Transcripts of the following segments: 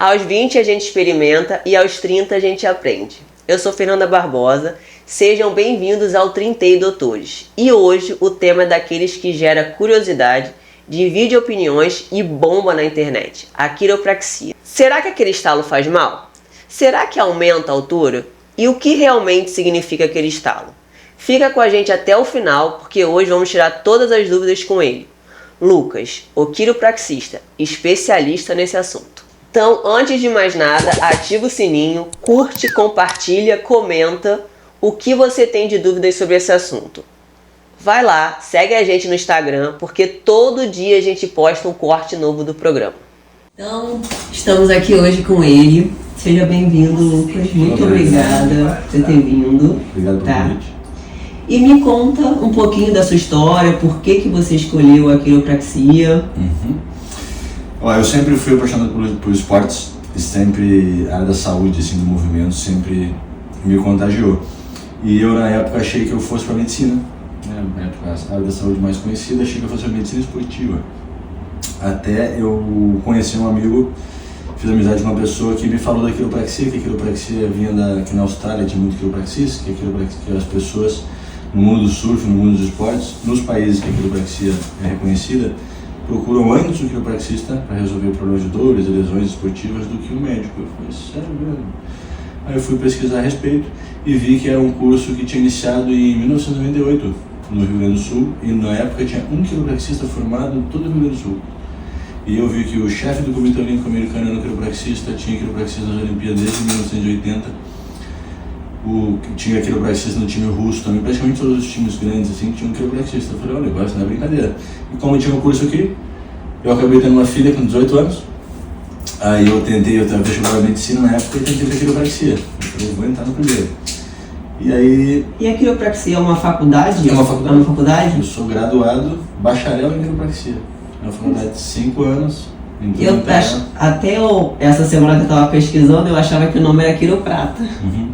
Aos 20 a gente experimenta e aos 30 a gente aprende. Eu sou Fernanda Barbosa, sejam bem-vindos ao 30 Doutores. E hoje o tema é daqueles que gera curiosidade, divide opiniões e bomba na internet, a quiropraxia. Será que aquele estalo faz mal? Será que aumenta a altura? E o que realmente significa aquele estalo? Fica com a gente até o final, porque hoje vamos tirar todas as dúvidas com ele. Lucas, o quiropraxista, especialista nesse assunto. Então, antes de mais nada, ativa o sininho, curte, compartilha, comenta o que você tem de dúvidas sobre esse assunto. Vai lá, segue a gente no Instagram, porque todo dia a gente posta um corte novo do programa. Então, estamos aqui hoje com ele. Seja bem-vindo, Lucas. Muito obrigada por ter vindo. Obrigado pelo convite. E me conta um pouquinho da sua história, por que você escolheu a quiropraxia. Eu sempre fui apaixonado por esportes e sempre a área da saúde, assim, do movimento, sempre me contagiou. E eu, na época, achei que eu fosse para medicina. Na época, a área da saúde mais conhecida, achei que eu fosse para medicina esportiva. Até eu conheci um amigo, fiz amizade com uma pessoa que me falou da quiropraxia, que a quiropraxia vinha aqui na Austrália, tinha muito quiropraxista, que as pessoas no mundo do surf, no mundo dos esportes, nos países que a quiropraxia é reconhecida, procuram antes o quiropraxista para resolver problemas de dores e lesões esportivas do que o médico. Eu falei, sério mesmo? Aí eu fui pesquisar a respeito e vi que era um curso que tinha iniciado em 1998 no Rio Grande do Sul, e na época tinha um quiropraxista formado em todo o Rio Grande do Sul. E eu vi que o chefe do Comitê Olímpico Americano era um quiropraxista, tinha quiropraxista nas Olimpíadas desde 1980, tinha quiropraxista no time russo também, praticamente todos os times grandes assim tinham um quiropraxista. Eu falei, olha, negócio não é brincadeira. E como tinha um curso aqui, eu acabei tendo uma filha com 18 anos, aí eu estava vestibular medicina na época e tentei ver quiropraxia. Eu falei, vou entrar no primeiro. E a quiropraxia é uma faculdade? É uma faculdade. É uma faculdade? Eu sou graduado, bacharel em quiropraxia. É uma faculdade de 5 anos. Essa semana que eu estava pesquisando, eu achava que o nome era quiroprata.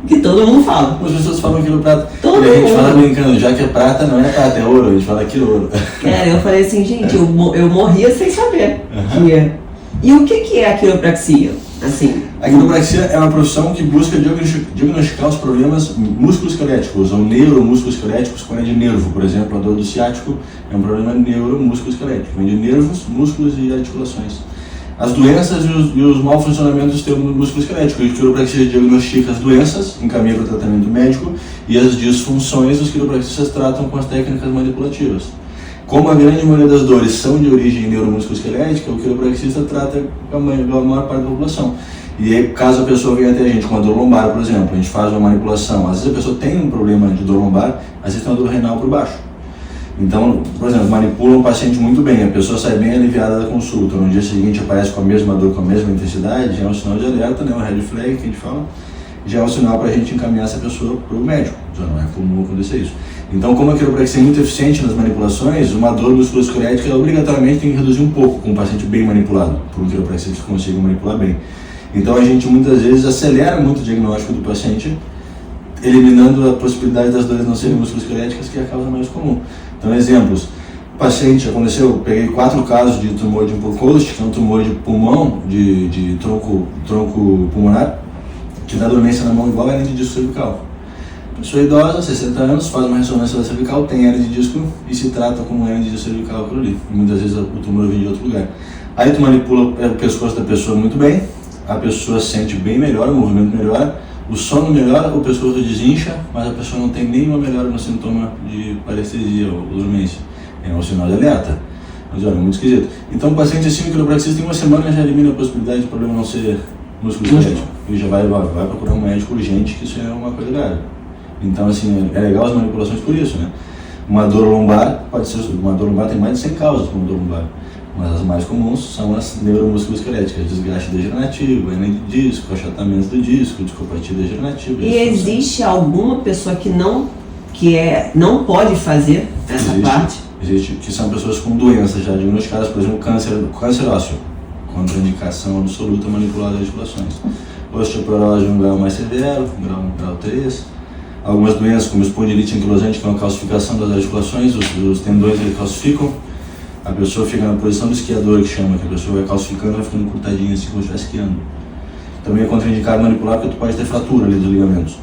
Que todo mundo fala. As pessoas falam quiroprata. Todo e a gente mundo fala brincando, já que é prata, não é prata, é ouro. A gente fala quiro-ouro. Eu falei assim, gente, eu morria sem saber. E o que é a quiropraxia? Assim, a quiropraxia é uma profissão que busca diagnosticar os problemas musculoesqueléticos ou neuromusculoesqueléticos, quando é de nervo. Por exemplo, a dor do ciático é um problema neuromusculoesquelético, vem de nervos, músculos e articulações. As doenças e os mau funcionamentos do sistema musculoesquelético. A quiropraxia diagnostica as doenças, encaminha para o tratamento médico, e as disfunções os quiropraxistas tratam com as técnicas manipulativas. Como a grande maioria das dores são de origem neuromusculoesquelética, o quiropraxista trata a maior parte da população. E aí, caso a pessoa venha até a gente com uma dor lombar, por exemplo, a gente faz uma manipulação. Às vezes a pessoa tem um problema de dor lombar, às vezes tem uma dor renal por baixo. Então, por exemplo, manipula um paciente muito bem, a pessoa sai bem aliviada da consulta. No dia seguinte aparece com a mesma dor, com a mesma intensidade, já é um sinal de alerta, né? Um red flag que a gente fala, já é um sinal para a gente encaminhar essa pessoa para o médico. Já não é comum acontecer isso. Então, como a quiropraxia é muito eficiente nas manipulações, uma dor musculoesquelética obrigatoriamente tem que reduzir um pouco com um paciente bem manipulado, por um quiropraxista que consiga manipular bem. Então, a gente muitas vezes acelera muito o diagnóstico do paciente, eliminando a possibilidade das dores não serem musculoesqueléticas, que é a causa mais comum. Então, exemplos. O paciente, eu peguei 4 casos de tumor de Purkinje, que é um tumor de pulmão, de tronco pulmonar, que dá dormência na mão igual a hernia de disco cervical. Pessoa idosa, 60 anos, faz uma ressonância da cervical, tem hernia de disco e se trata como hernia de disco cervical aquilo ali. E muitas vezes o tumor vem de outro lugar. Aí tu manipula o pescoço da pessoa muito bem, a pessoa sente bem melhor, o movimento melhora, o sono melhora, o pescoço desincha, mas a pessoa não tem nenhuma melhora no sintoma de parestesia ou dormência. É um sinal de alerta. Mas olha, é muito esquisito. Então o paciente assim, o quiropraxista, em uma semana já elimina a possibilidade de problema não ser musculoesquelético. E já vai procurar um médico urgente, que isso é uma coisa grave. Então, assim, é legal as manipulações por isso, né? Uma dor lombar tem mais de 100 causas como dor lombar, mas as mais comuns são as neuromusculoesqueléticas, desgaste degenerativo, hernia de disco, achatamento do disco, discopatia degenerativa. E existe alguma pessoa que não pode fazer essa parte? Existe, que são pessoas com doenças já diagnosticadas, por exemplo, câncer ósseo, contraindicação absoluta manipular as articulações. Osteoporose um grau mais severo, grau 3. Algumas doenças como espondilite anquilosante, que é uma calcificação das articulações, os tendões eles calcificam, a pessoa fica na posição do esquiador, que chama, que a pessoa vai calcificando, vai ficando curtadinha assim como se estivesse esquiando. também é contraindicado manipular porque tu pode ter fratura ali dos ligamentos.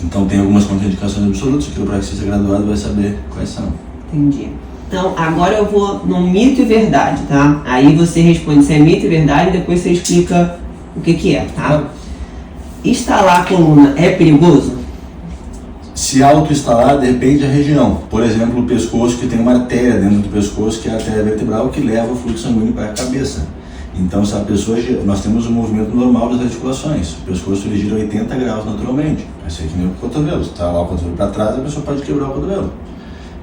Então tem algumas contraindicações absolutas, o quiropraxista graduado vai saber quais são. Entendi. Então, agora eu vou no mito e verdade, tá? Aí você responde se é mito e verdade e depois você explica o que é, tá? Instalar a coluna é perigoso? Se auto-instalar, depende da região. Por exemplo, o pescoço, que tem uma artéria dentro do pescoço, que é a artéria vertebral, que leva o fluxo sanguíneo para a cabeça. Então, se a pessoa, nós temos um movimento normal das articulações. O pescoço ele gira 80 graus naturalmente. Vai ser que nem o cotovelo. Se está lá o cotovelo para trás, a pessoa pode quebrar o cotovelo.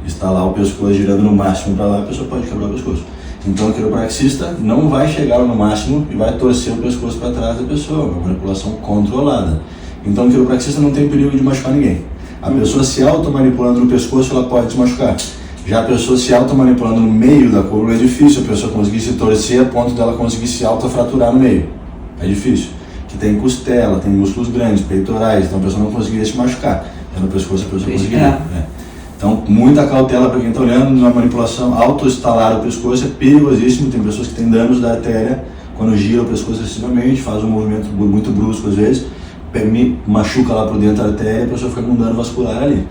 Está lá o pescoço girando no máximo para lá, a pessoa pode quebrar o pescoço. Então o quiropraxista não vai chegar no máximo e vai torcer o pescoço para trás da pessoa, uma manipulação controlada. Então o quiropraxista não tem perigo de machucar ninguém. A pessoa se automanipulando no pescoço, ela pode se machucar. Já a pessoa se automanipulando no meio da coluna, é difícil a pessoa conseguir se torcer a ponto dela conseguir se autofraturar no meio. É difícil. Que tem costela, tem músculos grandes, peitorais, então a pessoa não conseguiria se machucar. Já no pescoço a pessoa conseguiria. Então, muita cautela para quem está olhando na manipulação. Auto-instalar o pescoço é perigosíssimo. Tem pessoas que têm danos da artéria quando gira o pescoço excessivamente, faz um movimento muito brusco às vezes, machuca lá por dentro da artéria e a pessoa fica com dano vascular ali.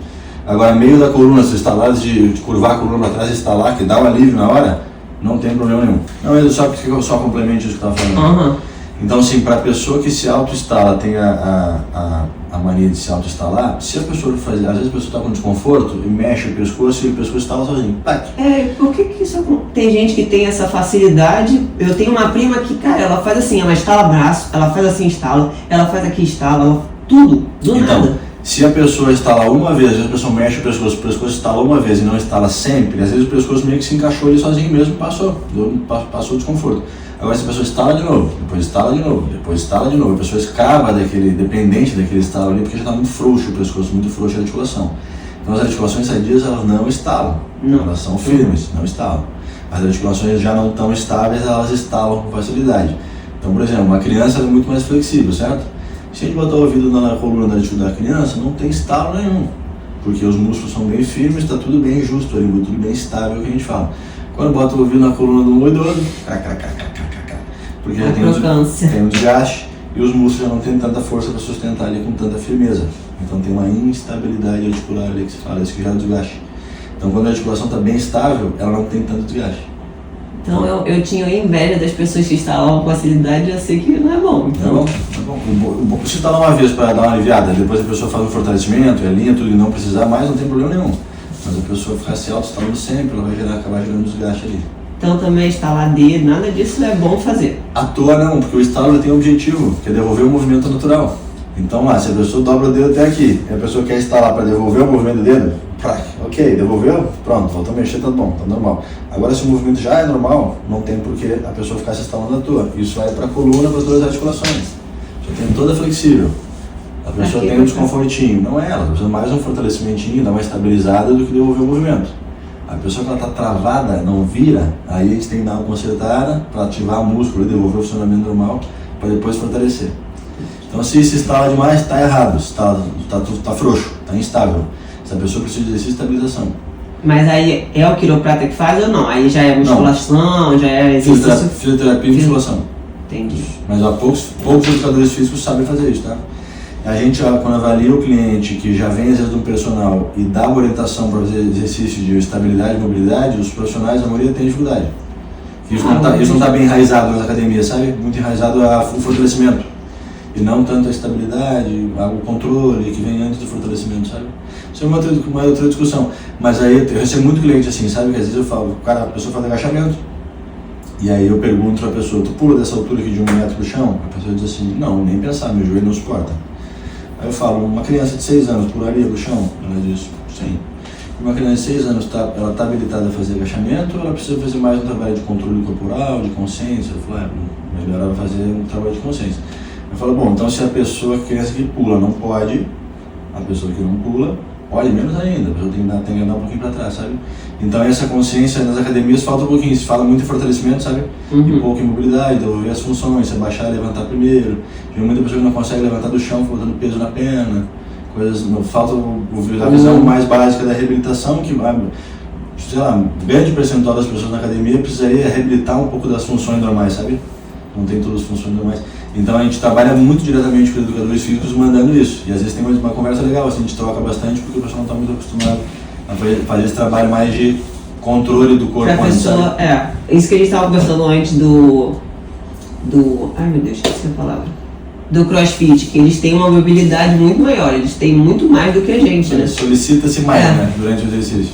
Agora, meio da coluna, se instalar, de curvar a coluna para trás e instalar, que dá um alívio na hora, não tem problema nenhum. Não, eu só complemento isso que eu estava falando. Então, sim, para a pessoa que se auto-instala, tem a mania de se auto-instalar, se a pessoa fazer, às vezes a pessoa está com desconforto e mexe o pescoço e o pescoço instala sozinho. Por que isso tem gente que tem essa facilidade? Eu tenho uma prima que, cara, ela faz assim, ela instala braço, ela faz assim, instala, ela faz aqui, instala, tudo, do nada. Se a pessoa instala uma vez, às vezes a pessoa mexe o pescoço instala uma vez e não instala sempre, às vezes o pescoço meio que se encaixou ali sozinho mesmo, passou o desconforto. Agora, se a pessoa instala de novo, depois instala de novo, depois instala de novo, a pessoa escava dependente daquele estalo ali, porque já está muito frouxo o pescoço, muito frouxo a articulação. Então, as articulações sadias, elas não instalam, elas são firmes, não instalam. As articulações já não estão estáveis, elas instalam com facilidade. Então, por exemplo, uma criança é muito mais flexível, certo? Se a gente botar o ouvido na coluna da criança, não tem estalo nenhum, porque os músculos são bem firmes, está tudo bem justo ali, tudo bem estável, que a gente fala. Quando bota o ouvido na coluna do idoso, porque já tem um desgaste e os músculos já não têm tanta força para sustentar ali com tanta firmeza. Então tem uma instabilidade articular ali que se fala, isso que já é o desgaste. Então quando a articulação está bem estável, ela não tem tanto desgaste. Então eu tinha inveja das pessoas que instalam com facilidade, eu sei que não é bom. Então. É bom. Se instalar uma vez para dar uma aliviada, depois a pessoa faz um fortalecimento e alinha tudo e não precisar mais, não tem problema nenhum. Mas a pessoa ficar se auto-instalando sempre, ela vai acabar gerando desgaste ali. Então também instalar dedo, nada disso é bom fazer. À toa não, porque o instalo tem um objetivo, que é devolver o movimento natural. Então se a pessoa dobra o dedo até aqui, e a pessoa quer instalar para devolver o movimento do dedo, ok, devolveu, pronto, voltou a mexer, tá bom, tá normal. Agora se o movimento já é normal, não tem por que a pessoa ficar se instalando à toa. Isso vai para a coluna, para as duas articulações. Já tem toda flexível. A pessoa tem um desconfortinho, não é ela, precisa mais um fortalecimentinho, dar uma estabilizada do que devolver o movimento. A pessoa que ela está travada, não vira, aí a gente tem que dar uma consertada para ativar o músculo e devolver o funcionamento normal para depois fortalecer. Então se instala demais, está errado, está frouxo, está instável. Essa pessoa precisa de estabilização. Mas aí é o quiroprata que faz ou não? Aí já é musculação, não. Já é exercício? Fisioterapia e musculação. Entendi. Mas poucos educadores físicos sabem fazer isso, tá? A gente, quando avalia o cliente que já vem às vezes de um personal e dá uma orientação para fazer exercício de estabilidade e mobilidade, os profissionais, a maioria tem dificuldade. Isso não está bem enraizado nas academias, sabe? Muito enraizado o fortalecimento. E não tanto a estabilidade, o controle que vem antes do fortalecimento, sabe? Isso é uma outra discussão. Mas aí eu recebo muito cliente assim, sabe? Que às vezes eu falo, a pessoa faz agachamento. E aí eu pergunto para a pessoa, tu pula dessa altura aqui de 1 metro do chão? A pessoa diz assim, não, nem pensar, meu joelho não suporta. Aí eu falo, uma criança de 6 anos pularia do chão? Ela diz, sim. Uma criança de 6 anos, ela está habilitada a fazer agachamento ou ela precisa fazer mais um trabalho de controle corporal, de consciência? Eu falo, melhor ela fazer um trabalho de consciência. Eu falo, bom, então se a criança que pula não pode, a pessoa que não pula, pode menos ainda, a pessoa tem que andar um pouquinho para trás, sabe? Então essa consciência nas academias falta um pouquinho, se fala muito em fortalecimento, sabe? E pouco em mobilidade, devolver as funções, se abaixar e levantar primeiro. Tem muita pessoa que não consegue levantar do chão, botando peso na perna, falta a visão mais básica da reabilitação, que sei lá, grande percentual das pessoas na academia precisaria reabilitar um pouco das funções normais, sabe? Não tem todas as funções normais. Então a gente trabalha muito diretamente com os educadores físicos mandando isso. E às vezes tem uma conversa legal, assim, a gente troca bastante porque o pessoal não está muito acostumado a fazer esse trabalho mais de controle do corpo. Pra pessoa, isso que a gente estava conversando antes do... Ai meu Deus, esqueci a palavra. Do CrossFit, que eles têm uma mobilidade muito maior, eles têm muito mais do que a gente, né? Solicita-se mais, né, durante o exercício.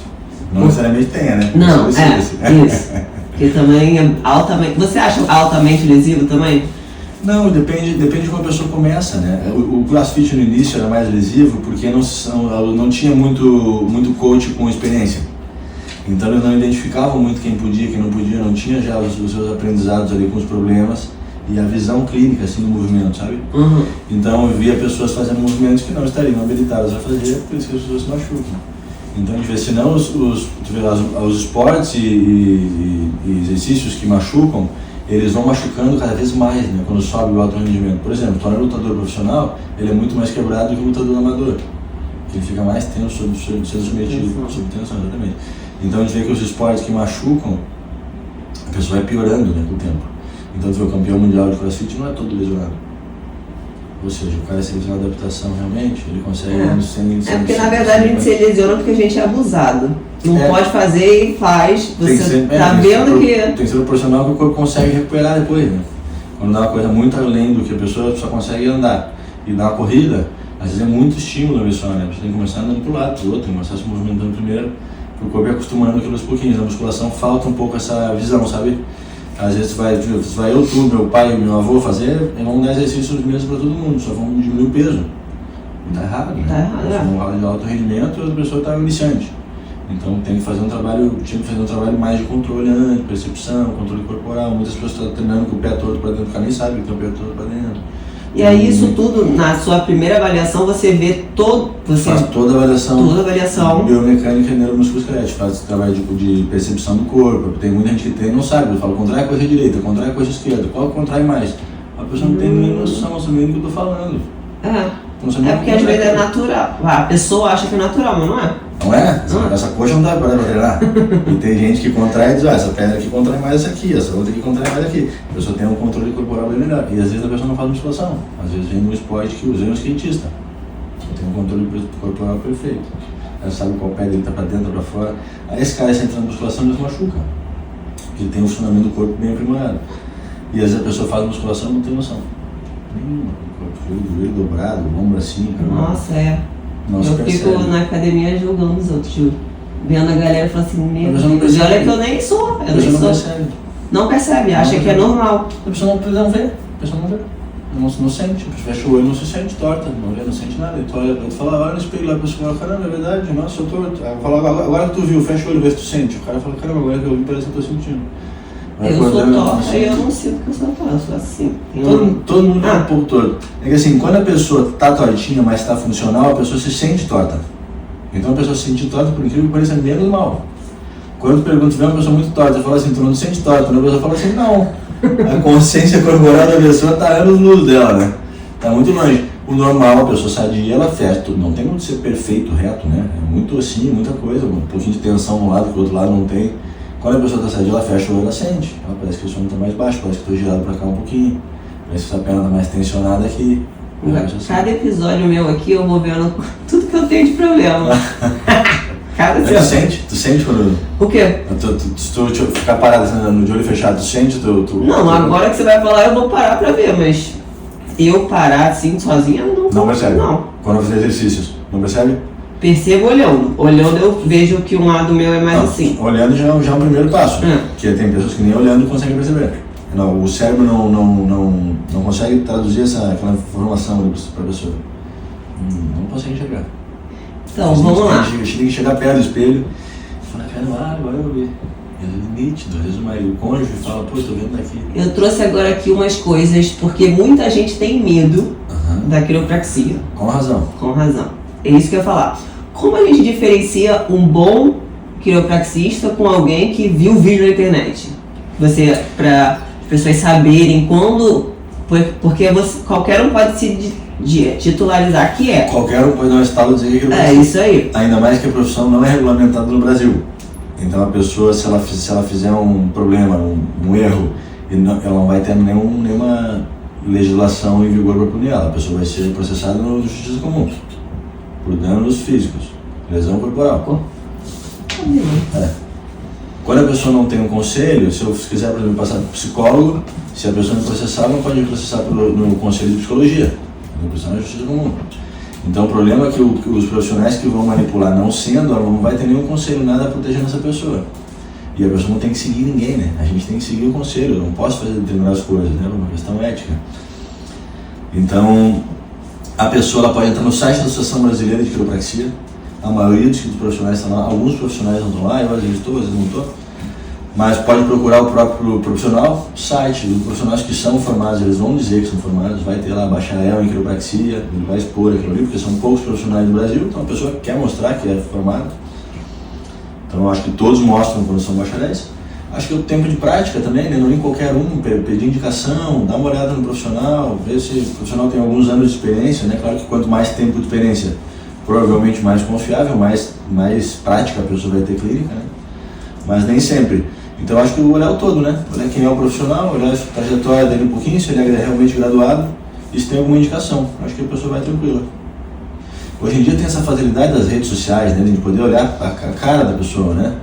Não necessariamente tenha, né? Não, isso. Que também é altamente... Você acha altamente lesivo também? Não, depende de como a pessoa começa, né? O CrossFit no início era mais lesivo porque não tinha muito coach com experiência. Então eles não identificavam muito quem podia, quem não podia, não tinha já os seus aprendizados ali com os problemas e a visão clínica, assim, do movimento, sabe? Uhum. Então eu via pessoas fazendo movimentos que não estariam habilitadas a fazer, por isso que as pessoas se machucam. Então a gente vê, senão os esportes e exercícios que machucam, eles vão machucando cada vez mais, né, quando sobe o alto rendimento. Por exemplo, tornar o lutador profissional, ele é muito mais quebrado do que o lutador amador. Ele fica mais tenso sendo submetido, sob tensão, exatamente. Então a gente vê que os esportes que machucam, a pessoa vai piorando, né, com o tempo. Então o campeão mundial de CrossFit não é todo lesionado. Ou seja, o cara sem uma adaptação realmente, ele consegue sem porque na verdade a gente se lesiona porque a gente é abusado. Não pode fazer e faz. Você tá vendo que... Tem que ser proporcional que o corpo consegue recuperar depois, né? Quando dá uma coisa muito além do que a pessoa só consegue andar. E dá uma corrida, às vezes é muito estímulo a pessoa, né? Você tem que começar andando pro lado, pro outro, tem que começar se movimentando primeiro, para o corpo ir acostumando aquilo aos pouquinhos. Na musculação falta um pouco essa visão, sabe? Às vezes vai eu, tu, meu pai e meu avô fazer, e vão dar exercícios mesmo para todo mundo, só vão diminuir o peso. Tá errado, né? Tá errado, um ralo de alto rendimento, a pessoa está iniciante. Então tinha que fazer um trabalho mais de controle antes, percepção, controle corporal. Muitas pessoas estão treinando com o pé todo para dentro, o cara nem sabe que tem o pé todo para dentro. E aí isso tudo, na sua primeira avaliação, você vê faz toda a avaliação biomecânica e neuromusculoesquelética, faz trabalho de percepção do corpo. Tem muita gente que treina e não sabe, eu falo contrai a coxa direita, contrai a coxa esquerda, qual contrai mais? A pessoa não tem nem noção, não sabe nem do que eu estou falando. Porque às vezes é natural, a pessoa acha que é natural, mas não é. Não é? Essa coxa não dá para treinar. E tem gente que contrai e diz, essa perna aqui contrai mais essa aqui, essa outra aqui contrai mais aqui. A pessoa tem um controle corporal bem melhor. E às vezes a pessoa não faz musculação. Às vezes vem no esporte que usa um skatista. Tem um controle corporal perfeito. Ela sabe qual pé dele está para dentro, para fora. Aí esse cara, se entra na musculação, ele se machuca. Porque ele tem um funcionamento do corpo bem aprimorado. E às vezes a pessoa faz musculação e não tem noção. Nenhuma. O joelho dobrado, o ombro assim. Nossa, Nossa, eu fico na academia julgando os outros, juro. Vendo a galera e falando assim, meu Deus, olha que eu nem sou. Não percebe, acha que é normal. A pessoa não vê, não sente, fecha o olho, não se sente torta, não sente nada. Então eu falo, olha no espelho lá, a pessoa fala, caramba, é verdade, nossa, eu tô torto. Eu falo, agora que tu viu, fecha o olho, vê se tu sente. O cara fala, caramba, agora que eu vi, parece que eu tô sentindo. Eu sou torta e eu não sinto que eu sou torta, eu sou assim. Todo mundo é um pouco torto. É que assim, quando a pessoa tá tortinha, mas tá funcional, a pessoa se sente torta. Então a pessoa se sente torta, por incrível que pareça, menos mal. Quando eu pergunto, vê uma pessoa muito torta, eu falo assim, tu não te sente torta? A pessoa fala assim, não. A consciência corporal da pessoa tá anos-luz dela, né? Tá muito longe. O normal, a pessoa sadia, ela fecha tudo. Não tem como ser perfeito, reto, né? É muito assim, muita coisa, um pouquinho de tensão de um lado, que o outro lado não tem. Quando a pessoa está sadia, ela fecha o olho, ela sente. Ela parece que o sono está mais baixo, parece que estou girado para cá um pouquinho. Parece que essa perna está mais tensionada aqui. Cada episódio meu aqui, eu vou vendo tudo que eu tenho de problema. Tu sente quando... O quê? Se tu ficar parado assim, de olho fechado, tu sente? Não, agora que você vai falar, eu vou parar para ver, mas eu parar assim, sozinha, não percebe? Não. Quando eu fazer exercícios, não percebe? Percebo olhando. Olhando eu vejo que um lado meu é mais assim. Olhando já é um primeiro passo. Porque tem pessoas que nem olhando conseguem perceber. Não, o cérebro não consegue traduzir aquela informação para a pessoa. Não consegue enxergar. Então, vamos lá. A gente tem que chegar perto do espelho e falar, cara, agora eu vi. Às vezes é nítido, às vezes o cônjuge fala, pô, tô vendo daqui. Eu trouxe agora aqui umas coisas, porque muita gente tem medo da quiropraxia. Com razão. Com razão. É isso que eu ia falar. Como a gente diferencia um bom quiropraxista com alguém que viu vídeo na internet? Para as pessoas saberem quando... Porque qualquer um pode se titularizar que é. Qualquer um pode dar um estalo e dizer que é quiropraxia. É isso aí. Ainda mais que a profissão não é regulamentada no Brasil. Então a pessoa, se ela fizer um problema, um erro, ela não vai ter nenhuma legislação em vigor para punir ela. A pessoa vai ser processada na justiça comum por danos físicos, lesão corporal. Quando a pessoa não tem um conselho, se eu quiser, por exemplo, passar para o psicólogo, se a pessoa me processar, não pode me processar no conselho de psicologia, tem que processar na justiça comum. Então o problema é que os profissionais que vão manipular não sendo, ela não vai ter nenhum conselho, nada protegendo essa pessoa. E a pessoa não tem que seguir ninguém, né? A gente tem que seguir o conselho, eu não posso fazer determinadas coisas, né? É uma questão ética. Então, a pessoa ela pode entrar no site da Associação Brasileira de Quiropraxia, a maioria dos profissionais estão lá, alguns profissionais não estão lá, eu às vezes estou, às vezes não estou, mas pode procurar o próprio profissional, o site, os profissionais que são formados, eles vão dizer que são formados, vai ter lá bacharel em quiropraxia, ele vai expor aquilo ali, porque são poucos profissionais do Brasil, então a pessoa quer mostrar que é formada. Então eu acho que todos mostram quando são bacharéis. Acho que é o tempo de prática também, né? Não em qualquer um, pedir indicação, dar uma olhada no profissional, ver se o profissional tem alguns anos de experiência, né? Claro que quanto mais tempo de experiência, provavelmente mais confiável, mais prática a pessoa vai ter clínica, né? Mas nem sempre. Então acho que olhar o todo, né? Olhar quem é o profissional, olhar a trajetória dele um pouquinho, se ele é realmente graduado e se tem alguma indicação. Acho que a pessoa vai tranquila. Hoje em dia tem essa facilidade das redes sociais, né? De poder olhar a cara da pessoa, né?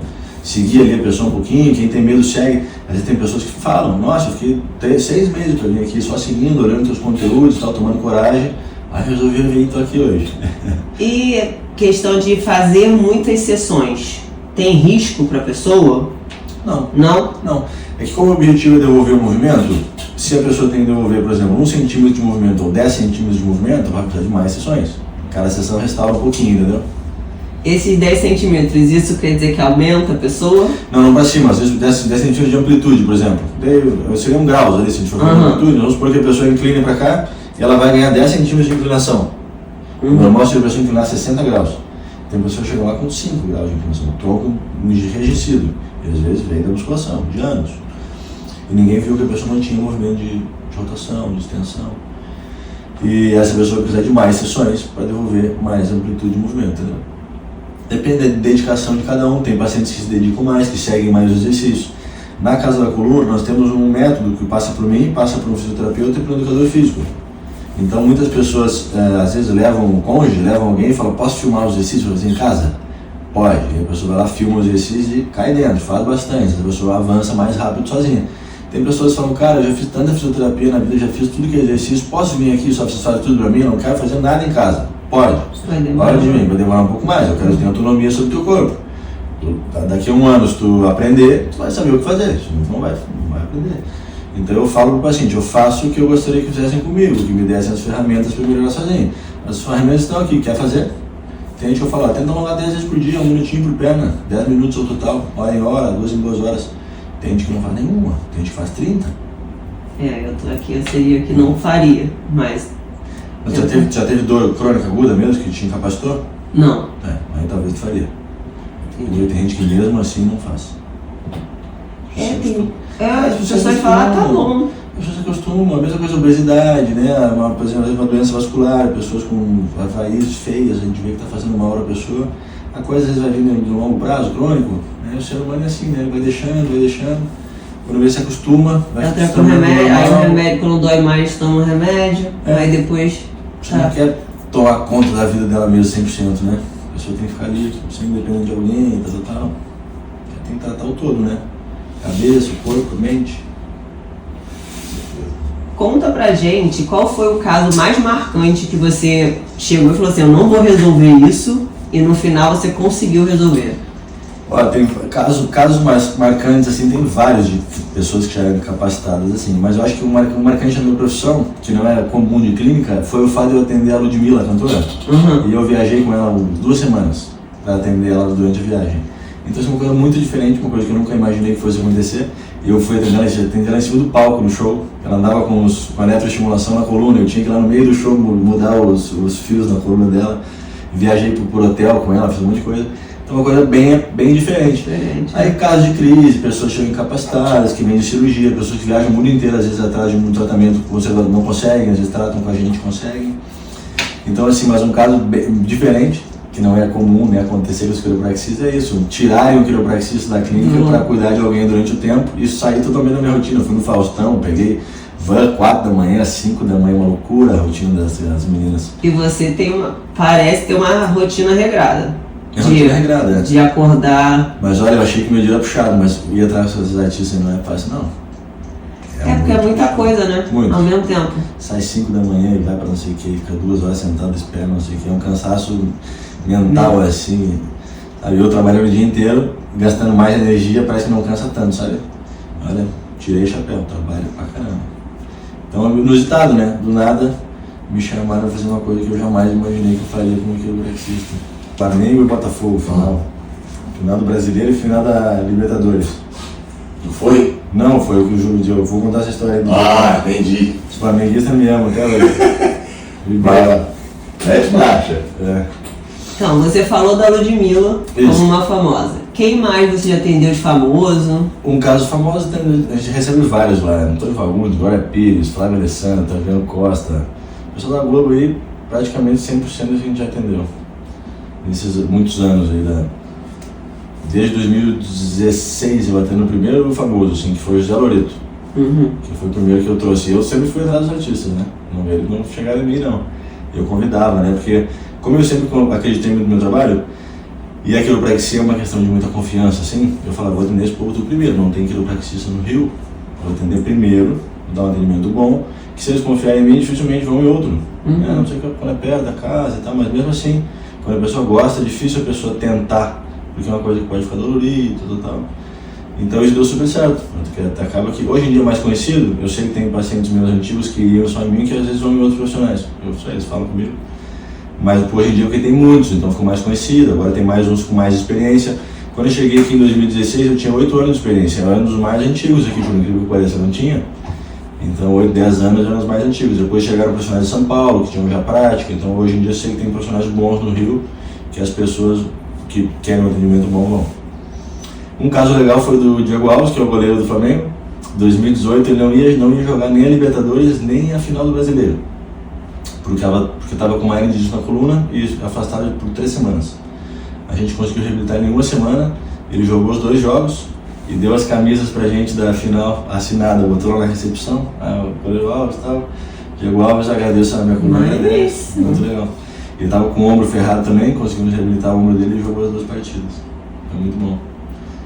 Seguir ali a pessoa um pouquinho, quem tem medo segue. Às vezes tem pessoas que falam, nossa, eu fiquei 6 meses para vir aqui só seguindo, olhando teus conteúdos, tal, tomando coragem. Aí resolvi vir e estou aqui hoje. E questão de fazer muitas sessões, tem risco para a pessoa? Não. Não? Não. É que como o objetivo é devolver o movimento, se a pessoa tem que devolver, por exemplo, 1 centímetro de movimento ou 10 centímetros de movimento, vai precisar de mais sessões. Cada sessão restaura um pouquinho, entendeu? Esses 10 centímetros, isso quer dizer que aumenta a pessoa? Não para cima, às vezes 10 centímetros de amplitude, por exemplo. Seria 1 grau ali, se a gente for fazer amplitude, vamos supor que a pessoa incline para cá e ela vai ganhar 10 centímetros de inclinação. O normal seria a pessoa inclinar 60 graus. Tem pessoa que chega lá com 5 graus de inclinação, o tronco enrijecido. E às vezes vem da musculação, de anos. E ninguém viu que a pessoa não tinha movimento de rotação, de extensão. E essa pessoa precisa de mais sessões para devolver mais amplitude de movimento, entendeu? Depende da dedicação de cada um. Tem pacientes que se dedicam mais, que seguem mais os exercícios. Na Casa da Coluna, nós temos um método que passa por mim, passa por um fisioterapeuta e por um educador físico. Então, muitas pessoas, às vezes, levam um cônjuge, levam alguém e falam, posso filmar os exercícios para fazer em casa? Pode. E a pessoa vai lá, filma os exercícios e cai dentro, faz bastante. A pessoa avança mais rápido sozinha. Tem pessoas que falam, cara, eu já fiz tanta fisioterapia na vida, já fiz tudo que é exercício, posso vir aqui só vocês fazem tudo para mim? Eu não quero fazer nada em casa. Pode. Pode vir, vai demorar um pouco mais, eu quero ter autonomia sobre o teu corpo. Daqui a 1 ano, se tu aprender, tu vai saber o que fazer, se não vai aprender. Então eu falo para o paciente, eu faço o que eu gostaria que fizessem comigo, que me dessem as ferramentas para melhorar sozinho. As ferramentas estão aqui, quer fazer? Tem gente que eu falo, tenta alongar 10 vezes por dia, 1 minutinho por perna, 10 minutos ao total, hora em hora, 2 em 2 horas. Tem gente que não faz nenhuma, tem gente que faz 30. Eu tô aqui, eu seria que não faria, mas... Já teve dor crônica aguda mesmo, que te incapacitou? Não. Aí talvez tu faria. Entendi. Tem gente que mesmo assim não faz. As pessoas falam, tá bom. As pessoas se acostumam, a mesma coisa, obesidade, né? Por exemplo, uma doença vascular, pessoas com raízes feias, a gente vê que está fazendo mal à pessoa. A coisa às vezes vai vir no longo prazo, crônico, né? O ser humano é assim, né? Ele vai deixando. Quando ele se acostuma, vai ela troca o remédio, aí o remédio quando dói mais toma um remédio, aí depois... Você não quer tomar conta da vida dela mesmo 100%, né? A pessoa tem que ficar ali, sempre dependendo de alguém, tal. Tem que tratar o todo, né? Cabeça, corpo, mente. Conta pra gente qual foi o caso mais marcante que você chegou e falou assim, eu não vou resolver isso, e no final você conseguiu resolver. Olha, tem casos mais marcantes, assim, tem vários de pessoas que já eram capacitadas, assim, mas eu acho que o marcante da minha profissão, que não era comum de clínica, foi o fato de eu atender a Ludmilla, a cantora. E eu viajei com ela 2 semanas para atender ela durante a viagem. Então isso é uma coisa muito diferente, uma coisa que eu nunca imaginei que fosse acontecer. Eu fui atender ela em cima do palco no show, ela andava com a eletroestimulação na coluna, eu tinha que ir lá no meio do show mudar os fios na coluna dela, viajei por hotel com ela, fiz um monte de coisa. Então uma coisa bem diferente. Aí casos de crise, pessoas chegam incapacitadas, que vêm de cirurgia, pessoas que viajam o mundo inteiro, às vezes atrás de um tratamento conservador não conseguem, às vezes tratam com a gente conseguem. Então assim, mas um caso diferente, que não é comum, né, acontecer com os quiropraxistas, é isso, tirarem o quiropraxista da clínica para cuidar de alguém durante o tempo e sair totalmente da minha rotina. Eu fui no Faustão, peguei van 4 da manhã, 5 da manhã, uma loucura a rotina das meninas. E você parece ter uma rotina regrada. De acordar. Mas olha, eu achei que meu dia era puxado, mas ir atrás dessas artistas não é fácil, não. Porque é muita coisa, né? Muito. Ao mesmo tempo. Sai 5 da manhã e vai pra não sei o que, fica 2 horas sentado, espera, não sei o que. É um cansaço mental, assim. Sabe? Eu trabalhando o dia inteiro, gastando mais energia, parece que não cansa tanto, sabe? Olha, tirei o chapéu, trabalho pra caramba. Então é inusitado, né? Do nada me chamaram a fazer uma coisa que eu jamais imaginei que eu faria como quiropraxista. Flamengo e Botafogo, final. Final do Brasileiro e final da Libertadores. Não foi? Não, foi o que o Júlio deu. Eu vou contar essa história aí. Entendi. Os flamenguistas me amam até hoje. Vai lá. Mete marcha. Então, você falou da Ludmilla como uma famosa. Quem mais você já atendeu de famoso? Um caso famoso, a gente recebe vários lá. Antônio Fagundes, Glória Pires, Flávio Alessandro, Taviano Costa. O pessoal da Globo aí, praticamente 100% a gente já atendeu. Nesses muitos anos aí Desde 2016 eu atendo o primeiro famoso, assim, que foi o José Loreto. Que foi o primeiro que eu trouxe. Eu sempre fui atrás dos artistas, né? Eles não chegaram em mim, não. Eu convidava, né? Porque, como eu sempre acreditei muito no meu trabalho, e a quiropraxia é uma questão de muita confiança, assim, eu falava, vou atender esse povo primeiro. Não tem quiropraxista no Rio, vou atender primeiro, vou dar um atendimento bom, que se eles confiarem em mim, dificilmente vão em outro. Não sei quando é perto da casa e tal, mas mesmo assim, quando a pessoa gosta, é difícil a pessoa tentar, porque é uma coisa que pode ficar dolorida e tal. Então isso deu super certo. Acaba que hoje em dia é mais conhecido, eu sei que tem pacientes meus antigos que iam só em mim, que às vezes vão em outros profissionais. Eu sei, eles falam comigo. Mas hoje em dia porque tem muitos, então ficou mais conhecido, agora tem mais uns com mais experiência. Quando eu cheguei aqui em 2016, eu tinha 8 anos de experiência, eu era um dos mais antigos aqui, por incrível que pareça, eu não tinha. Então 8, 10 anos eram os mais antigos. Depois chegaram profissionais de São Paulo, que tinham já prática, então hoje em dia eu sei que tem profissionais bons no Rio, que as pessoas que querem um atendimento bom vão. Um caso legal foi do Diego Alves, que é o goleiro do Flamengo. Em 2018 ele não ia jogar nem a Libertadores, nem a final do Brasileiro. Porque estava com uma hernia de disco na coluna e afastado por 3 semanas. A gente conseguiu reabilitar ele em 1 semana, ele jogou os 2 jogos e deu as camisas pra gente da final assinada, botou lá na recepção, o goleiro Alves e tal. Diego Alves, agradeço a minha coluna. Muito legal. Ele estava com o ombro ferrado também, conseguimos reabilitar o ombro dele e jogou as 2 partidas. Foi muito bom.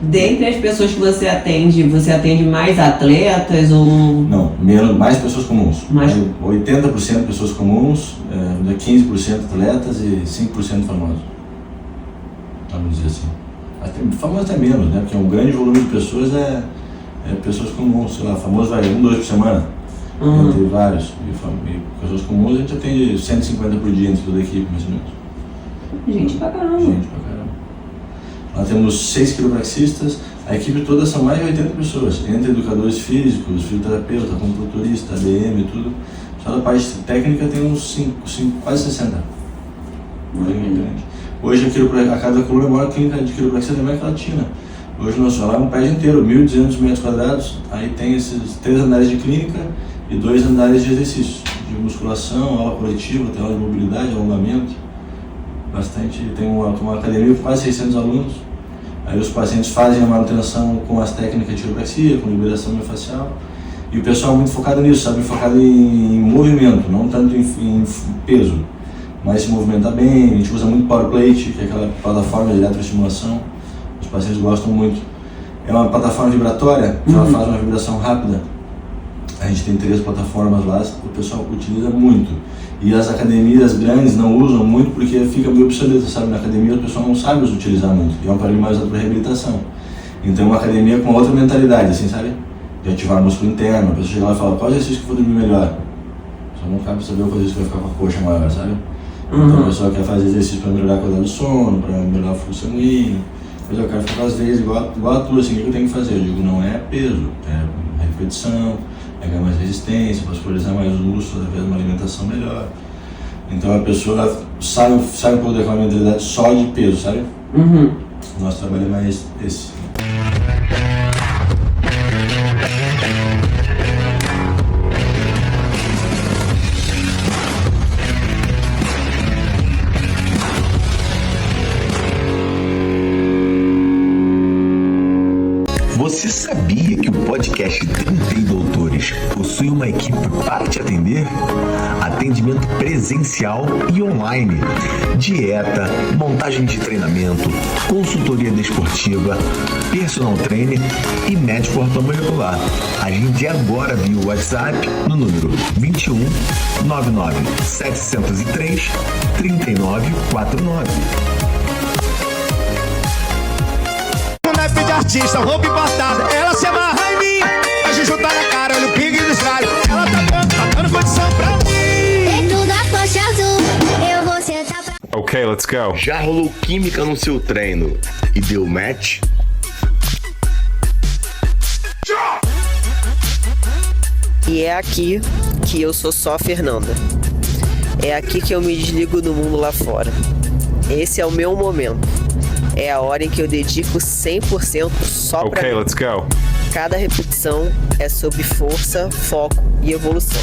Dentre as pessoas que você atende mais atletas ou... Não, mais pessoas comuns. 80% pessoas comuns, 15% atletas e 5% famosos. Vamos dizer assim. Famoso até menos, né? Porque um grande volume de pessoas é pessoas comuns. Sei lá, famoso vai 1, 2 por semana. Tem vários. E pessoas comuns a gente atende 150 por dia entre toda a equipe, mais ou menos. Gente pra caramba. Lá temos 6 quiropraxistas, a equipe toda são mais de 80 pessoas, entre educadores físicos, fisioterapeuta, acupunturista, ADM e tudo. Só da parte técnica tem uns quase 60. Hoje a cada coluna é a maior clínica de quiropraxia da América Latina. Hoje nós falamos um prédio inteiro, 1.200 metros quadrados, aí tem esses 3 andares de clínica e 2 andares de exercícios, de musculação, aula coletiva, tem aula de mobilidade, alongamento. Tem uma academia com quase 600 alunos. Aí os pacientes fazem a manutenção com as técnicas de quiropraxia, com liberação miofascial. E o pessoal é muito focado nisso, sabe? Focado em movimento, não tanto em peso. Mas se movimentar bem, a gente usa muito Power Plate, que é aquela plataforma de eletroestimulação. Os pacientes gostam muito. É uma plataforma vibratória, que ela faz uma vibração rápida. A gente tem 3 plataformas lá, o pessoal utiliza muito. E as academias grandes não usam muito porque fica meio obsoleto, sabe? Na academia o pessoal não sabe os utilizar muito. E é um aparelho mais usado para reabilitação. Então uma academia com outra mentalidade, assim, sabe? De ativar o músculo interno. A pessoa chega lá e fala, qual exercício que eu vou dormir melhor? Só não cabe saber qual exercício que vai ficar com a coxa maior, sabe? Então a pessoa quer fazer exercício para melhorar a qualidade do sono, para melhorar o fluxo sanguíneo. Mas eu quero ficar às vezes igual a tua, assim, o que eu tenho que fazer? Eu digo, não é peso, é repetição, é ganhar mais resistência, vascularizar mais os músculos através de uma alimentação melhor. Então a pessoa sai um pouco daquela mentalidade só de peso, sabe? Nosso trabalho é mais esse. Você sabia que o podcast 30 Doutores possui possui uma equipe para te atender? Atendimento presencial e online, dieta, montagem de treinamento, consultoria desportiva, personal trainer e médico ortomolecular. Agende agora via WhatsApp no número 21 99 703 3949. Naipe de artista, roupa importada, ela se amarra em mim. A Juju tá na cara, olha o pingue dos galhos. Ela tá dando condição pra mim. Dentro da faixa azul, eu vou sentar pra... Okay, let's go. Já rolou química no seu treino e deu match? E é aqui que eu sou só a Fernanda. É aqui que eu me desligo do mundo lá fora. Esse é o meu momento. É a hora em que eu dedico 100% só pra Okay, mim. let's go. Cada repetição é sobre força, foco e evolução.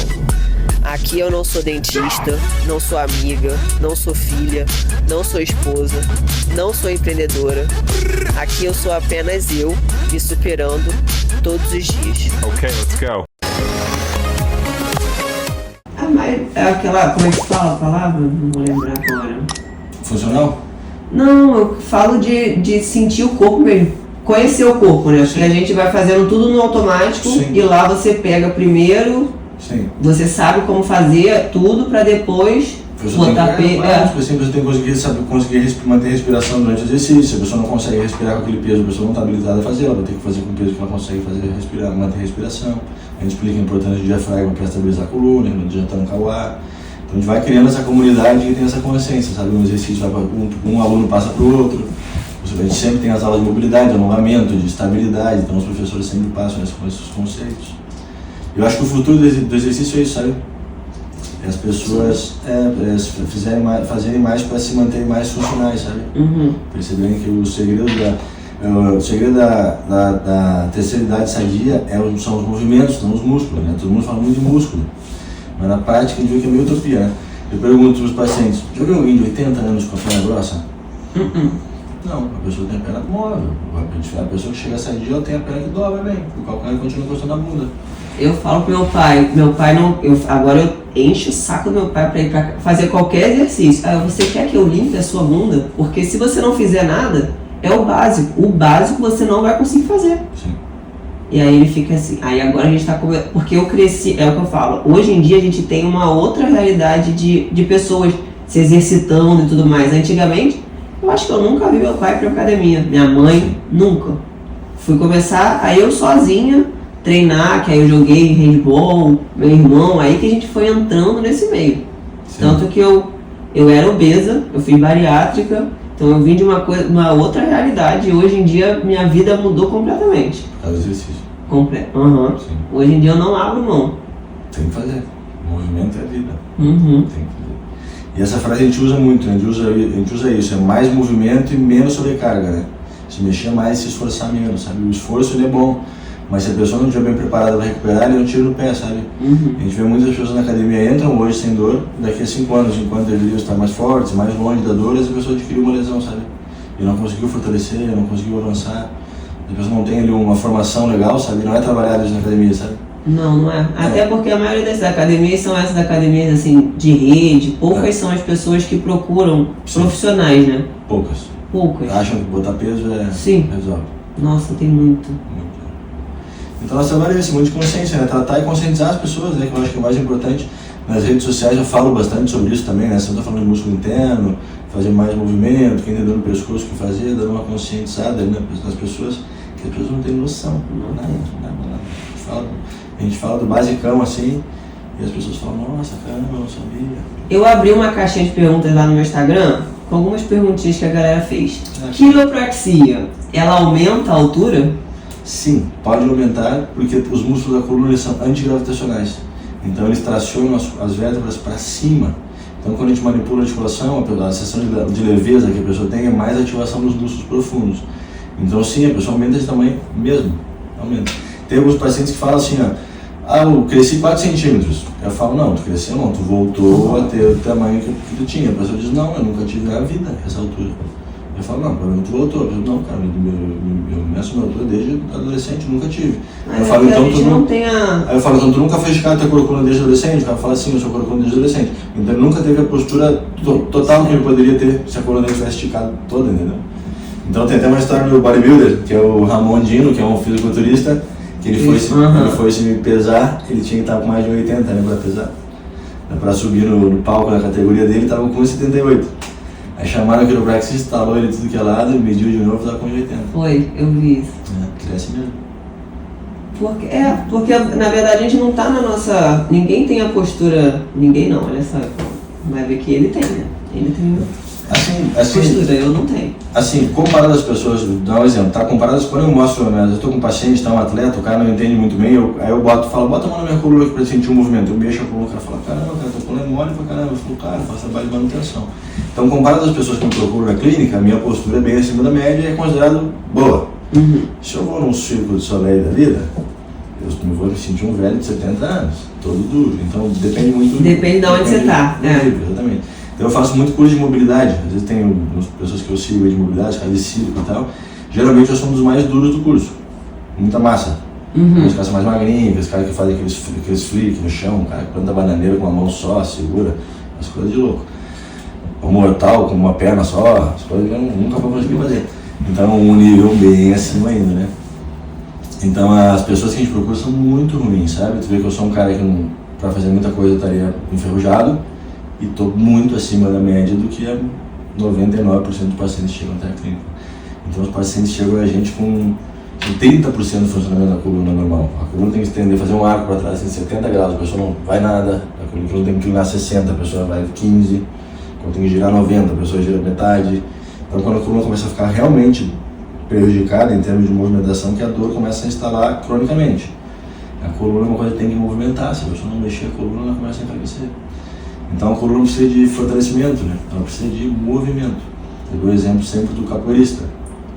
Aqui eu não sou dentista, não sou amiga, não sou filha, não sou esposa, não sou empreendedora. Aqui eu sou apenas eu, me superando todos os dias. Okay, let's go. É aquela, como é que fala a palavra? Não vou lembrar agora. Funcional? Não, eu falo de sentir o corpo mesmo. Conhecer o corpo, né? Porque a gente vai fazendo tudo no automático. Sim. E lá você pega primeiro, Sim. você sabe como fazer tudo pra depois A pessoa botar tem que, peso. assim, a pessoa tem que conseguir manter a respiração durante o exercício. Se a pessoa não consegue respirar com aquele peso, a pessoa não está habilitada a fazer, ela vai ter que fazer com o peso que ela consegue fazer, respirar, manter a respiração. A gente explica a importância do diafragma para estabilizar a coluna, não adianta trancar o ar. Então a gente vai criando essa comunidade que tem essa consciência, sabe? Um exercício vai para um aluno passa para o outro. A gente sempre tem as aulas de mobilidade, de alongamento, de estabilidade, então os professores sempre passam com esses conceitos. Eu acho que o futuro do exercício é isso, sabe? É as pessoas fazerem mais para se manterem mais funcionais, sabe? Perceberem que o segredo da terceira idade sadia são os movimentos, não os músculos, né? Todo mundo fala muito de músculo, mas na prática a gente vê que é meio utopia, né? Eu pergunto para os pacientes, já viu alguém de 80 anos com a perna grossa? Não, a pessoa tem a perna móvel. A pessoa que chega sadia, ela tem a perna que dobra bem, o calcanhar continua encostando na bunda. Eu falo pro meu pai não, agora eu encho o saco do meu pai pra ir pra fazer qualquer exercício. Aí você quer que eu limpe a sua bunda? Porque se você não fizer nada, é o básico. O básico você não vai conseguir fazer. Sim. E aí ele fica assim, aí agora a gente tá porque eu cresci, é o que eu falo, hoje em dia a gente tem uma outra realidade de pessoas se exercitando e tudo mais. Antigamente, eu acho que eu nunca vi meu pai ir pra academia, minha mãe, nunca. Fui começar, aí eu sozinha, treinar, que aí eu joguei handball, meu irmão, aí que a gente foi entrando nesse meio. Sim. Tanto que eu era obesa, eu fiz bariátrica, então eu vim de uma outra realidade e hoje em dia minha vida mudou completamente. Por causa do exercício. Sim. Hoje em dia eu não abro mão. Tem que fazer. Movimento é vida. Uhum. Tem que fazer. E essa frase a gente usa muito, né? A gente usa isso, é mais movimento e menos sobrecarga, né? Se mexer mais, se esforçar menos, sabe? O esforço ele é bom, mas se a pessoa não estiver bem preparada para recuperar, ele é um tiro no pé, sabe? A gente vê muitas pessoas na academia entram hoje sem dor, daqui a 5 anos, enquanto deveriam estar mais fortes, mais longe da dor, essa pessoa adquiriu uma lesão, sabe? E não conseguiu fortalecer, não conseguiu avançar, a pessoa não tem ali uma formação legal, sabe? Não é trabalhado isso na academia, sabe? Não é. Até porque a maioria dessas academias são essas academias assim, de rede, poucas são as pessoas que procuram profissionais, né? Poucas. Acham que botar peso resolve. Nossa, tem muito. Então nós trabalhamos esse monte de consciência, né? Tratar e conscientizar as pessoas, né? Que eu acho que é o mais importante. Nas redes sociais eu falo bastante sobre isso também, né? Se eu estou falando de músculo interno, fazer mais movimento, quem tem dor no pescoço, o que fazer, dar uma conscientizada, né? Nas pessoas, que as pessoas não têm noção. Nada. A gente fala do basicão assim, e as pessoas falam, nossa, caramba, eu não sabia. Eu abri uma caixinha de perguntas lá no meu Instagram, com algumas perguntinhas que a galera fez. Quiropraxia, ela aumenta a altura? Sim, pode aumentar, porque os músculos da coluna eles são antigravitacionais. Então eles tracionam as vértebras para cima. Então quando a gente manipula a articulação, a sensação de leveza que a pessoa tem é mais ativação dos músculos profundos. Então sim, a pessoa aumenta de tamanho mesmo, aumenta. Tem alguns pacientes que falam assim, eu cresci 4 centímetros. Eu falo, não, tu cresceu não, tu voltou a ter o tamanho que tu tinha. A pessoa diz, não, eu nunca tive na vida essa altura. Eu falo, não, problema tu voltou. Eu não, cara, eu meço minha altura desde adolescente, nunca tive. Eu falo, então tu não tem a... Aí eu falo, então tu nunca foi esticado tua coluna desde adolescente? O cara fala assim, eu sou coluna desde adolescente. Então ele nunca teve a postura total que ele poderia ter se a coluna dele tivesse esticado toda, entendeu? Então tem até uma história do bodybuilder, que é o Ramon Dino, que é um fisiculturista, que ele foi se pesar, ele tinha que estar com mais de 80, né, pra pesar. Pra subir no palco da categoria dele, tava com 1,78. Aí chamaram o quiropraxista, instalou ele tudo que é lado, mediu de novo, tava com 1,80. Foi, eu vi isso. Cresce mesmo. Porque na verdade a gente não tá na nossa... Ninguém tem a postura... Ninguém não, olha só. Vai ver que ele tem, né? Ele tem postura, eu não tenho. Assim, comparado às pessoas, dá um exemplo, tá? Comparado quando eu mostro, né, eu tô com um paciente, tá, um atleta, o cara não entende muito bem, aí eu falo, bota a mão na minha coluna aqui pra sentir o movimento. Eu mexo a coluna, o cara fala, caramba, cara, tua coluna é mole pra caramba. Eu falo, cara, eu faço trabalho de manutenção. Então, comparado às pessoas que me procuram na clínica, a minha postura é bem acima da média e é considerado boa. Se eu vou num circo de soleil da vida, eu vou me sentir um velho de 70 anos, todo duro. Então, depende muito... Depende de onde você tá. Exatamente. Então eu faço muito curso de mobilidade, às vezes tem pessoas que eu sigo aí de mobilidade, caras de circo e tal. Geralmente eu sou um dos mais duros do curso, muita massa. Os caras são mais magrinhos, os caras que fazem aqueles flick no chão, o cara que planta bananeira com uma mão só, segura, as coisas de louco. O mortal com uma perna só, as coisas que eu nunca vou conseguir fazer. Então um nível bem acima ainda, né? Então as pessoas que a gente procura são muito ruins, sabe? Tu vê que eu sou um cara que pra fazer muita coisa eu estaria enferrujado. E estou muito acima da média do que 99% dos pacientes chegam até a clínica. Então os pacientes chegam a gente com 30% do funcionamento da coluna normal. A coluna tem que estender, fazer um arco para trás em 70 graus, a pessoa não vai nada, a coluna tem que inclinar 60, a pessoa vai 15, quando tem que girar 90, a pessoa gira metade. Então quando a coluna começa a ficar realmente prejudicada em termos de movimentação, que a dor começa a instalar cronicamente. A coluna é uma coisa que tem que movimentar, se a pessoa não mexer a coluna, ela começa a enfraquecer. Então a coluna precisa de fortalecimento, né? Ela precisa de movimento. Eu dou o exemplo sempre do capoeirista,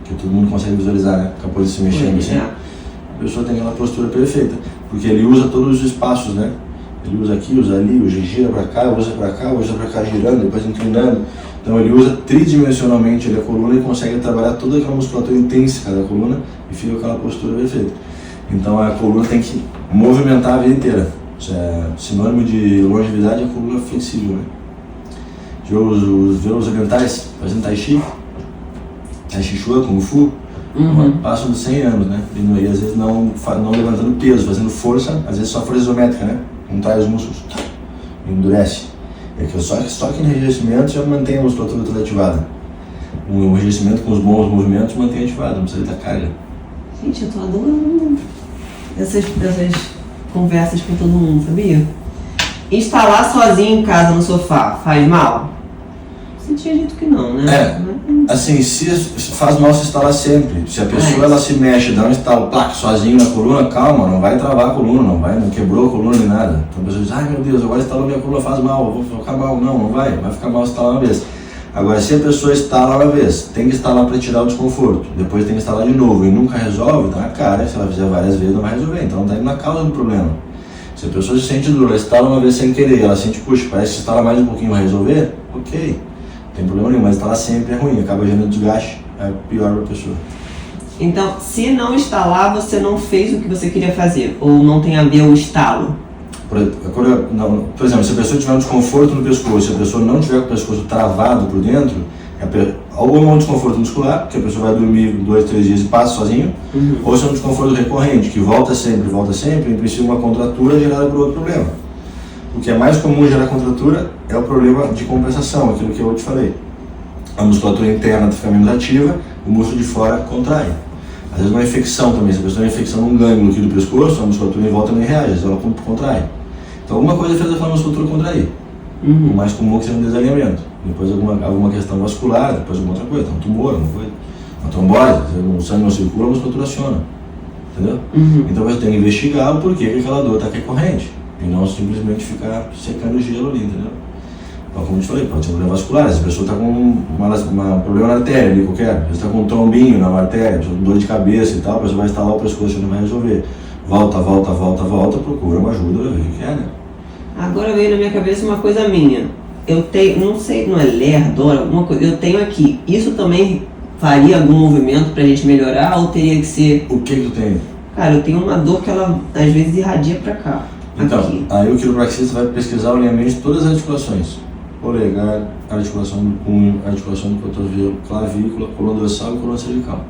que todo mundo consegue visualizar, né? O capoeirista se mexendo assim. A pessoa tem aquela postura perfeita, porque ele usa todos os espaços, né? Ele usa aqui, usa ali, gira pra cá, usa pra cá girando, depois inclinando. Então ele usa tridimensionalmente a coluna e consegue trabalhar toda aquela musculatura intrínseca da coluna e fica com aquela postura perfeita. Então a coluna tem que movimentar a vida inteira. Isso é sinônimo de longevidade e a coluna flexível, né? Os orientais fazendo tai chi, tai chi chuan, kung fu, passam de 100 anos, né? E às vezes não levantando peso, fazendo força, às vezes só força isométrica, né? Contrai os músculos, endurece. É que só que no enrijecimento já mantém a musculatura toda ativada. O enrijecimento com os bons movimentos mantém ativado, não precisa da carga. Gente, eu tô adorando essas conversas com todo mundo, sabia? Instalar sozinho em casa no sofá faz mal? Você tinha dito que não, né? Assim, se faz mal se instalar sempre. Se a pessoa ela se mexe, dá um estalo, sozinho na coluna, calma, não vai travar a coluna, não quebrou a coluna nem nada. Então a pessoa diz, ai meu Deus, agora instalou minha coluna, faz mal, eu vou ficar mal. Não vai ficar mal se instalar uma vez. Agora, se a pessoa instala uma vez, tem que instalar para tirar o desconforto, depois tem que instalar de novo e nunca resolve, tá na cara, se ela fizer várias vezes não vai resolver, então não está indo na causa do problema. Se a pessoa se sente dura, ela instala uma vez sem querer, ela sente, puxa, parece que instala mais um pouquinho vai resolver, ok, não tem problema nenhum, mas instalar sempre é ruim, acaba gerando desgaste, é pior para a pessoa. Então, se não instalar, você não fez o que você queria fazer, ou não tem a ver o estalo? Por exemplo, se a pessoa tiver um desconforto no pescoço, se a pessoa não tiver com o pescoço travado por dentro, ou é um desconforto muscular, que a pessoa vai dormir 2, 3 dias e passa sozinho, ou se é um desconforto recorrente, que volta sempre, em princípio uma contratura gerada por outro problema. O que é mais comum gerar contratura é o problema de compensação, aquilo que eu te falei. A musculatura interna fica menos ativa, o músculo de fora contrai. Às vezes uma infecção também, se a pessoa tem uma infecção num gânglio aqui do pescoço, a musculatura em volta nem reage, às vezes ela contrai. Então alguma coisa fez aquela musculatura contrair. O mais comum é que seja um desalinhamento. Depois alguma questão vascular, depois alguma outra coisa, um tumor, uma trombose, o sangue não circula, a musculatura aciona. Entendeu? Então você tem que investigar o porquê que aquela dor está recorrente. E não simplesmente ficar secando o gelo ali, entendeu? Então, como eu te falei, pode ser um problema vascular, se a pessoa está com um problema na artéria ali qualquer, você está com um trombinho na artéria, dor de cabeça e tal, a pessoa vai instalar o pescoço e não vai resolver. Volta, procura uma ajuda, ver o que é, né? Agora veio na minha cabeça uma coisa minha. Eu tenho, não sei, não é lerdo, alguma coisa, eu tenho aqui. Isso também faria algum movimento pra gente melhorar ou teria que ser... O que tu tem? Cara, eu tenho uma dor que ela às vezes irradia pra cá. Então, aqui. aí o quiropraxista vai pesquisar o alinhamento de todas as articulações. Polegar, articulação do punho, articulação do cotovelo, clavícula, coluna dorsal e coluna cervical.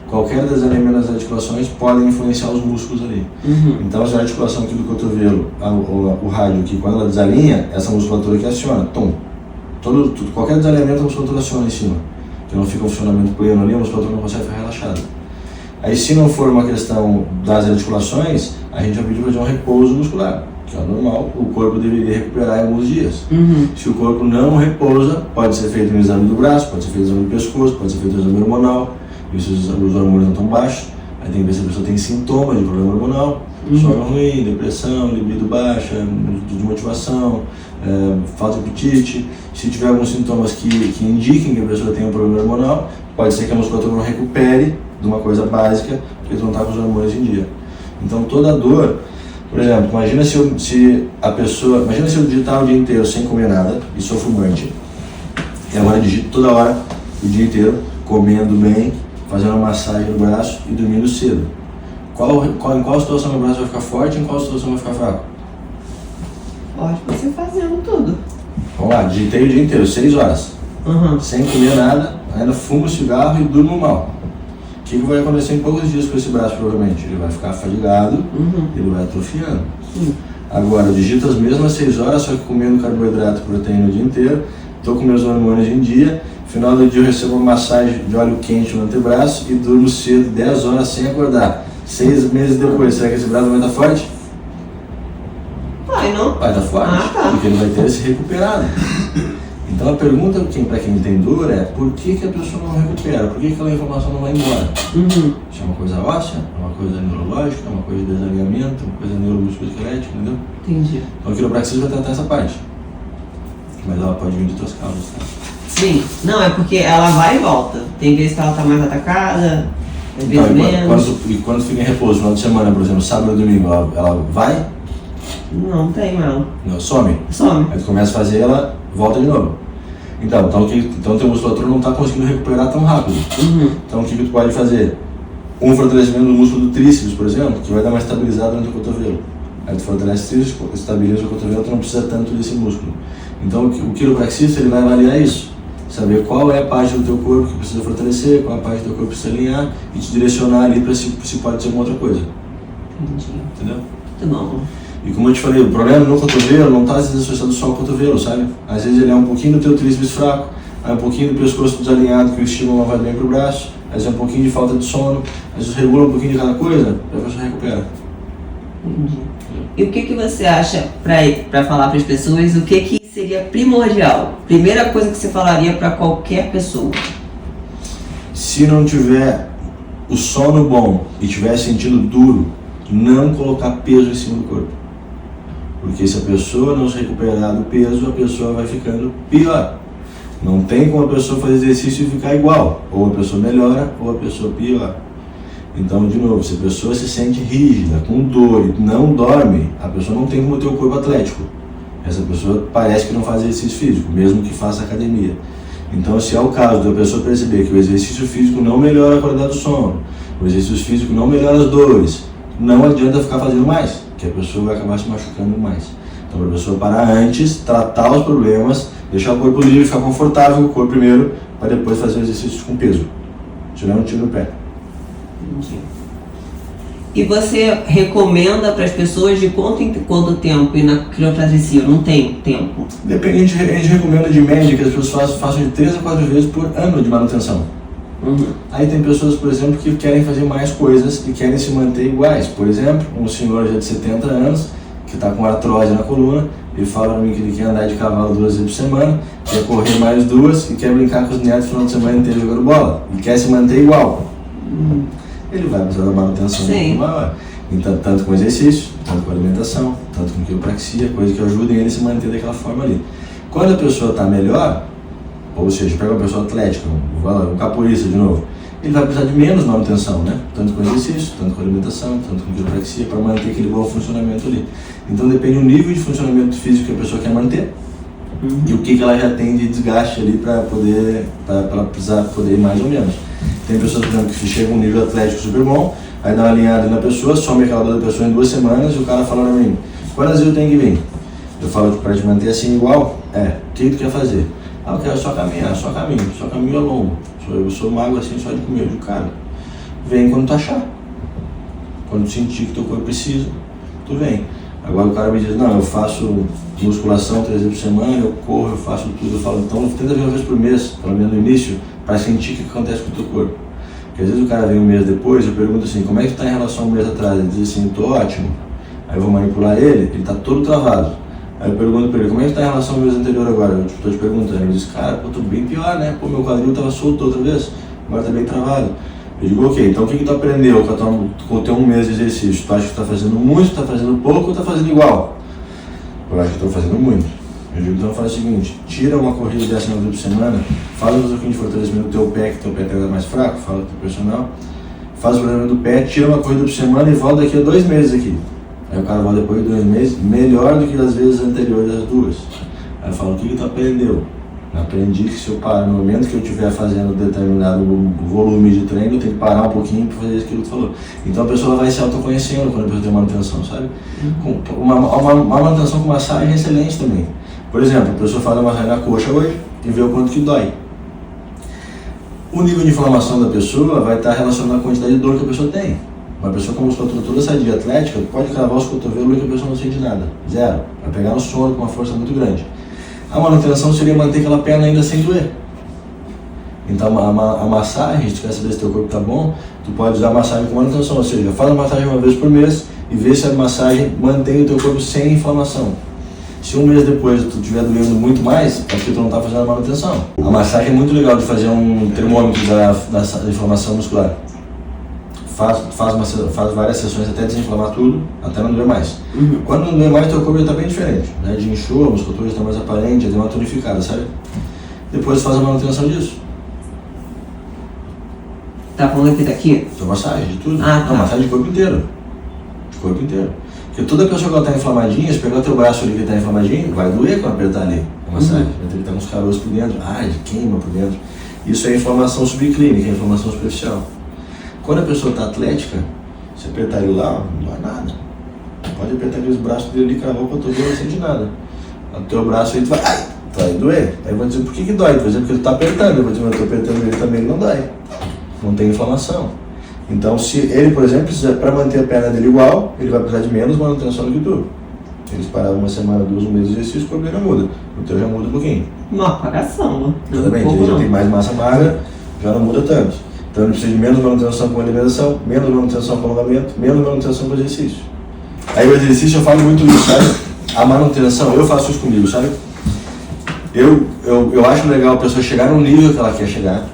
Qualquer desalinhamento das articulações podem influenciar os músculos ali. Então, se a articulação aqui do cotovelo, o rádio aqui, quando ela desalinha, essa musculatura aqui aciona, qualquer desalinhamento a musculatura aciona em cima. Que não fica um funcionamento pleno ali, a musculatura não consegue ficar relaxada. Aí, se não for uma questão das articulações, a gente vai pedir para fazer um repouso muscular, que é normal, o corpo deveria recuperar em alguns dias. Se o corpo não repousa, pode ser feito um exame do braço, pode ser feito um exame do pescoço, pode ser feito um exame hormonal, e se os hormônios não estão baixos, aí tem que ver se a pessoa tem sintomas de problema hormonal, sono ruim, depressão, libido baixa, desmotivação, falta de apetite. Se tiver alguns sintomas que indiquem que a pessoa tem um problema hormonal, pode ser que a musculatura não recupere de uma coisa básica, porque tu não está com os hormônios em dia. Então toda dor, por exemplo, imagina se eu digitar o dia inteiro sem comer nada e sou fumante, e agora digito toda hora, o dia inteiro, comendo bem, fazendo uma massagem no braço e dormindo cedo. Em qual situação meu braço vai ficar forte e em qual situação vai ficar fraco? Pode você fazendo tudo. Vamos lá, digitei o dia inteiro, 6 horas, sem comer nada, ainda fumo cigarro e durmo mal. O que vai acontecer em poucos dias com esse braço, provavelmente? Ele vai ficar fadigado, ele vai atrofiando. Agora, eu digito as mesmas 6 horas, só que comendo carboidrato e proteína o dia inteiro, estou com meus hormônios em dia, no final do dia eu recebo uma massagem de óleo quente no antebraço e durmo cedo, 10 horas sem acordar. 6 meses depois, será que esse braço vai estar forte? Vai, não? Vai estar forte, porque ele vai ter se recuperado. Então a pergunta para quem tem dor é por que a pessoa não recupera? Por que aquela inflamação não vai embora? Isso é uma coisa óssea, é uma coisa neurológica, é uma coisa de desalinhamento, é uma coisa neuromusculoesquelética, entendeu? Entendi. Então o quiropraxista vai tratar essa parte. Mas ela pode vir de outras causas, tá? Sim, não, é porque ela vai e volta. Tem vezes que ela tá mais atacada, às vezes menos. E quando fica em repouso, no final de semana, por exemplo, sábado e domingo, ela vai? Não tem mal. Não, some. Some. Aí tu começa a fazer, ela volta de novo. Então teu musculatura não está conseguindo recuperar tão rápido. Então o que tu pode fazer? Um fortalecimento do músculo do tríceps, por exemplo, que vai dar uma estabilizada no teu cotovelo. Aí tu fortalece o tríceps, estabiliza o cotovelo, tu não precisa tanto desse músculo. Então o quiropraxista ele vai avaliar isso. Saber qual é a parte do teu corpo que precisa fortalecer, qual é a parte do teu corpo que precisa alinhar e te direcionar ali para se pode ser uma outra coisa. Entendi. Entendeu? Muito bom. E como eu te falei, o problema no cotovelo não está às vezes associado só ao cotovelo, sabe? Às vezes ele é um pouquinho do teu tríceps fraco, aí um pouquinho do pescoço desalinhado, que o estímulo não vai bem pro braço, às vezes é um pouquinho de falta de sono, às vezes regula um pouquinho de cada coisa, e a pessoa recupera. Entendi. E o que você acha, para falar para as pessoas, o que seria primordial? Primeira coisa que você falaria para qualquer pessoa? Se não tiver o sono bom e tiver sentido duro, não colocar peso em cima do corpo. Porque se a pessoa não se recuperar do peso, a pessoa vai ficando pior. Não tem como a pessoa fazer exercício e ficar igual. Ou a pessoa melhora, ou a pessoa piora. Então, de novo, se a pessoa se sente rígida, com dor e não dorme, a pessoa não tem como ter o corpo atlético. Essa pessoa parece que não faz exercício físico, mesmo que faça academia. Então, se é o caso da pessoa perceber que o exercício físico não melhora a qualidade do sono, o exercício físico não melhora as dores, não adianta ficar fazendo mais, que a pessoa vai acabar se machucando mais. Então, para a pessoa parar antes, tratar os problemas, deixar o corpo livre, ficar confortável com o corpo primeiro, para depois fazer o exercício com peso. Senão não tira o pé. Entendi. E você recomenda para as pessoas de quanto tempo ir na quiropraxia? Não tem tempo? Depende, a gente recomenda de média que as pessoas façam de 3 a 4 vezes por ano de manutenção. Aí tem pessoas, por exemplo, que querem fazer mais coisas e querem se manter iguais. Por exemplo, um senhor já de 70 anos, que está com artrose na coluna, ele fala para mim que ele quer andar de cavalo 2 vezes por semana, quer correr mais 2 e quer brincar com os netos no final de semana inteiro jogando bola. E quer se manter igual. Ele vai precisar da manutenção muito maior. Então, tanto com exercício, tanto com alimentação, tanto com quiropraxia, coisas que ajudem ele a se manter daquela forma ali. Quando a pessoa está melhor, ou seja, pega uma pessoa atlética, um capoeirista de novo, ele vai precisar de menos manutenção, né? Tanto com exercício, tanto com alimentação, tanto com quiropraxia, para manter aquele bom funcionamento ali. Então depende do nível de funcionamento físico que a pessoa quer manter e o que ela já tem de desgaste ali para ela precisar poder ir mais ou menos. Tem pessoas, por exemplo, que chegam a um nível atlético super bom, aí dá uma alinhada na pessoa, some aquela dor da pessoa em 2 semanas e o cara fala pra mim, quantas vezes eu tenho que vir? Eu falo que para te manter assim igual, o que tu quer fazer? Eu quero só caminhar, só caminho é longo. Eu sou magro assim só de comer, de cara. Vem quando tu achar. Quando tu sentir que teu corpo precisa, tu vem. Agora o cara me diz, não, eu faço musculação 3 vezes por semana, eu corro, eu faço tudo. Eu falo, então tenta vir uma vez por mês, pelo menos no início, para sentir o que acontece com o teu corpo. Porque às vezes o cara vem um mês depois, eu pergunto assim, como é que tu tá em relação a um mês atrás? Ele diz assim, tô ótimo. Aí eu vou manipular ele tá todo travado. Aí eu pergunto pra ele, como é que tá em relação ao mês anterior agora? Eu tô te perguntando. Ele diz, cara, pô, tô bem pior, né? Pô, meu quadril tava solto outra vez, agora tá bem travado. Eu digo, ok, então o que tu aprendeu com o teu 1 mês de exercício? Tu acha que tá fazendo muito, tá fazendo pouco ou tá fazendo igual? Eu acho que tô fazendo muito. Eu digo, então faz o seguinte, tira uma corrida dessa uma vez por semana, faz um pouquinho de fortalecimento do teu pé, que teu pé tá mais fraco, fala com o teu personal, faz o fortalecimento do pé, tira uma corrida por semana e volta daqui a 2 meses aqui. Aí o cara volta depois de 2 meses, melhor do que as vezes anteriores das 2. Aí eu falo, o que tu aprendeu? Eu aprendi que se eu parar, no momento que eu estiver fazendo determinado volume de treino, eu tenho que parar um pouquinho para fazer aquilo que tu falou. Então a pessoa vai se autoconhecendo quando a pessoa tem manutenção, sabe? Uma manutenção com massagem é excelente também. Por exemplo, a pessoa faz uma massagem na coxa hoje e vê o quanto que dói. O nível de inflamação da pessoa vai estar relacionado à quantidade de dor que a pessoa tem. Uma pessoa com a musculatura toda sadia, atlética, pode cravar os cotovelos e a pessoa não sente nada. Zero. Vai pegar no sono com uma força muito grande. A manutenção seria manter aquela perna ainda sem doer. Então a massagem, se tu quer saber se teu corpo está bom, tu pode usar a massagem com manutenção, ou seja, faz a massagem uma vez por mês e vê se a massagem mantém o teu corpo sem inflamação. Se 1 mês depois tu estiver doendo muito mais, é porque tu não está fazendo a manutenção. A massagem é muito legal de fazer um termômetro da inflamação muscular. Faz várias sessões até desinflamar tudo, até não doer mais. Quando não doer mais, teu corpo já está bem diferente, né? De inchou, a musculatura já está mais aparente, já deu uma tonificada, sabe? Depois faz a manutenção disso. Tá falando que daqui? Então massagem, de tudo. Ah, tá. Não, massagem de corpo inteiro. De corpo inteiro. Porque toda pessoa que está inflamadinha, se pegar o teu braço ali que está inflamadinho, vai doer quando apertar ali a massagem. Vai ter que estar uns caroços por dentro, queima por dentro. Isso é inflamação subclínica, é inflamação superficial. Quando a pessoa está atlética, se apertar ele lá, não dói nada. Pode apertar aqueles braços dele ali, cravou o cotovelo, não sente nada. O teu braço aí, tu vai doer. Aí eu vou dizer, por que dói? Tu vai dizer, porque tu está apertando. Eu vou dizer, mas eu estou apertando ele também, não dói. Não tem inflamação. Então, se ele, por exemplo, precisa, para manter a perna dele igual, ele vai precisar de menos manutenção do que tu. Eles paravam 1 semana, 2, 1 mês de exercício, o problema muda. O teu já muda um pouquinho. Uma apagação, né? Exatamente, ele já tem mais massa magra, já não muda tanto. Então ele precisa de menos manutenção com alimentação, menos manutenção com alongamento, menos manutenção com exercício. Aí o exercício eu falo muito isso, sabe? A manutenção, eu faço isso comigo, sabe? Eu acho legal a pessoa chegar no nível que ela quer chegar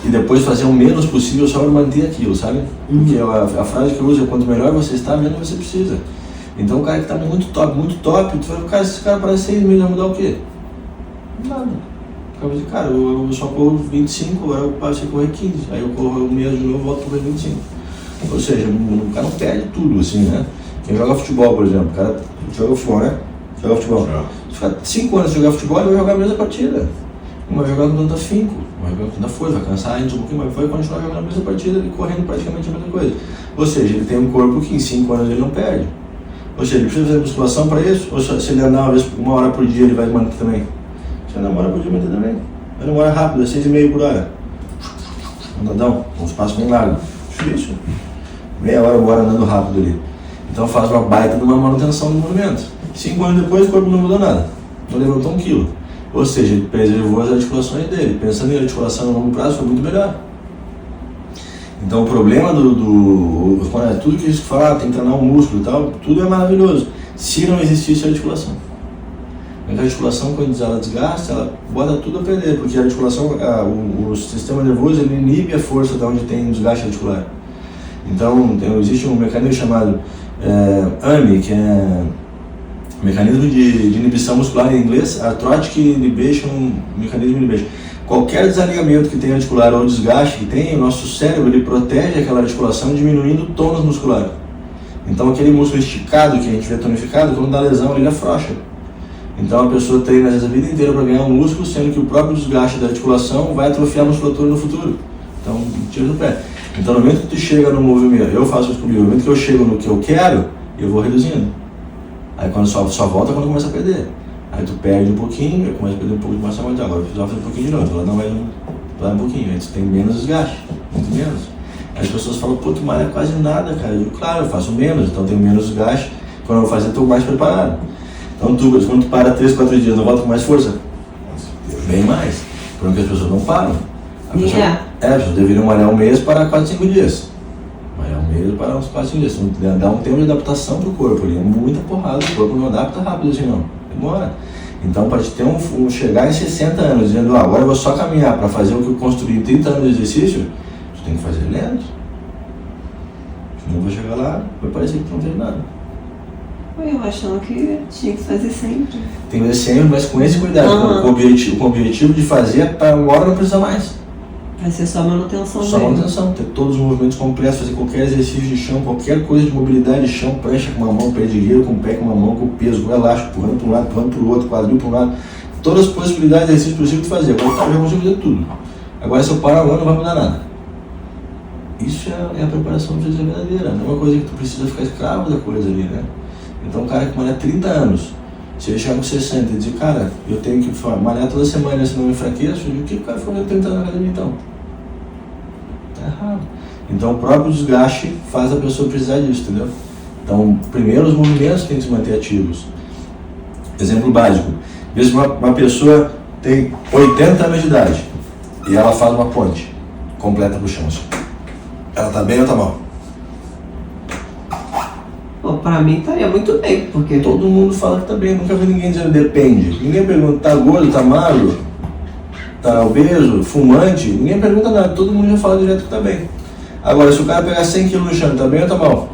e depois fazer o menos possível só para manter aquilo, sabe? Porque a frase que eu uso é quanto melhor você está, menos você precisa. Então o cara que está muito top, tu fala, cara, esse cara parece 6 meses, vai mudar o quê? Nada. Cara, eu só corro 25, agora eu passei a correr 15, aí eu corro 1 mês de novo e volto a correr 25. Ou seja, o cara não perde tudo, assim, né? Quem joga futebol, por exemplo, o cara joga futebol, né? Joga futebol. Se ficar 5 anos jogar futebol, ele vai jogar a mesma partida. Não vai jogar com tanta afinco, vai jogar com tanta força, vai cansar ainda um pouquinho, mas vai continuar jogando a mesma partida e correndo praticamente a mesma coisa. Ou seja, ele tem um corpo que em 5 anos ele não perde. Ou seja, ele precisa fazer musculação para isso, ou se ele andar 1 hora por dia, ele vai manter também. Se ele namora, pode manter também. Vai namorar rápido, é 6,5 por hora. Andadão, um espaço bem largo. Difícil. Meia hora, 1 hora andando rápido ali. Então faz uma baita de uma manutenção do movimento. 5 anos depois, o corpo não mudou nada. Não levantou 1 quilo. Ou seja, ele preservou as articulações dele. Pensando em articulação no longo prazo, foi muito melhor. Então o problema tudo que isso que fala, tem que treinar o músculo e tal, tudo é maravilhoso. Se não existisse articulação. A articulação, quando ela desgasta, ela bota tudo a perder, porque a articulação, o sistema nervoso, ele inibe a força de onde tem desgaste articular. Então, existe um mecanismo chamado AMI, que é mecanismo de inibição muscular em inglês, Arthrotic Inhibition, Mechanism Inhibition. Qualquer desalinhamento que tenha articular ou desgaste que tenha, o nosso cérebro ele protege aquela articulação diminuindo o tônus muscular. Então, aquele músculo esticado que a gente vê tonificado, quando dá lesão, ele afrouxa. Então a pessoa treina às vezes a vida inteira para ganhar um músculo, sendo que o próprio desgaste da articulação vai atrofiar a musculatura no futuro. Então, tira do pé. Então, no momento que tu chega no movimento, eu faço isso comigo, no momento que eu chego no que eu quero, eu vou reduzindo. Aí quando só volta quando começa a perder. Aí tu perde um pouquinho, eu começo a perder um pouco de massa magra, agora eu preciso fazer um pouquinho de novo, vou lá dar mais um pouquinho, aí tu tem menos desgaste, muito menos. Aí as pessoas falam, pô, tu malha quase nada, cara. Eu digo, claro, eu faço menos, então tenho menos desgaste, quando eu vou fazer eu estou mais preparado. Então quando tu para 3, 4 dias, não volta com mais força? Bem mais, porque as pessoas não param. As pessoas deveriam malhar um mês para 4, 5 dias. Malhar um mês para uns 4, 5 dias. Então, dá um tempo de adaptação pro corpo, ali é muita porrada, o corpo não adapta rápido assim não, demora. Então, para te ter chegar em 60 anos dizendo, agora eu vou só caminhar para fazer o que eu construí em 30 anos de exercício, tu tem que fazer lento. Senão eu vou chegar lá, vai parecer que tu não fez nada. Eu achando que tinha que fazer sempre. Tem que fazer sempre, mas com esse cuidado, com o objetivo de fazer para uma hora não precisar mais. Vai ser só manutenção. Só manutenção, ter todos os movimentos completos, fazer qualquer exercício de chão, qualquer coisa de mobilidade de chão, prancha com uma mão, pé de guerreiro, com o pé com uma mão, com o peso, com o elástico, empurrando para um lado, empurrando para o outro, quadril para um lado. Todas as possibilidades de exercício possível de fazer. Agora eu já consigo fazer tudo. Agora se eu parar agora não vai mudar nada. Isso é a preparação de fazer verdadeira, não é uma coisa que tu precisa ficar escravo da coisa ali, né? Então um cara que malha 30 anos, se ele chegar com 60 e dizer, cara, eu tenho que malhar toda semana, senão eu enfraqueço, o que o cara ficou 30 anos na academia então? Tá errado. Então o próprio desgaste faz a pessoa precisar disso, entendeu? Então, primeiro os movimentos têm que se manter ativos. Exemplo básico, às vezes uma pessoa tem 80 anos de idade e ela faz uma ponte completa pro chão. Ela tá bem ou tá mal? Bom, pra mim estaria muito bem, porque todo mundo fala que tá bem, nunca vi ninguém dizendo depende. Ninguém pergunta, tá gordo, tá magro, tá obeso, fumante, ninguém pergunta nada, todo mundo já fala direto que tá bem. Agora, se o cara pegar 100 kg no chão, tá bem ou tá mal?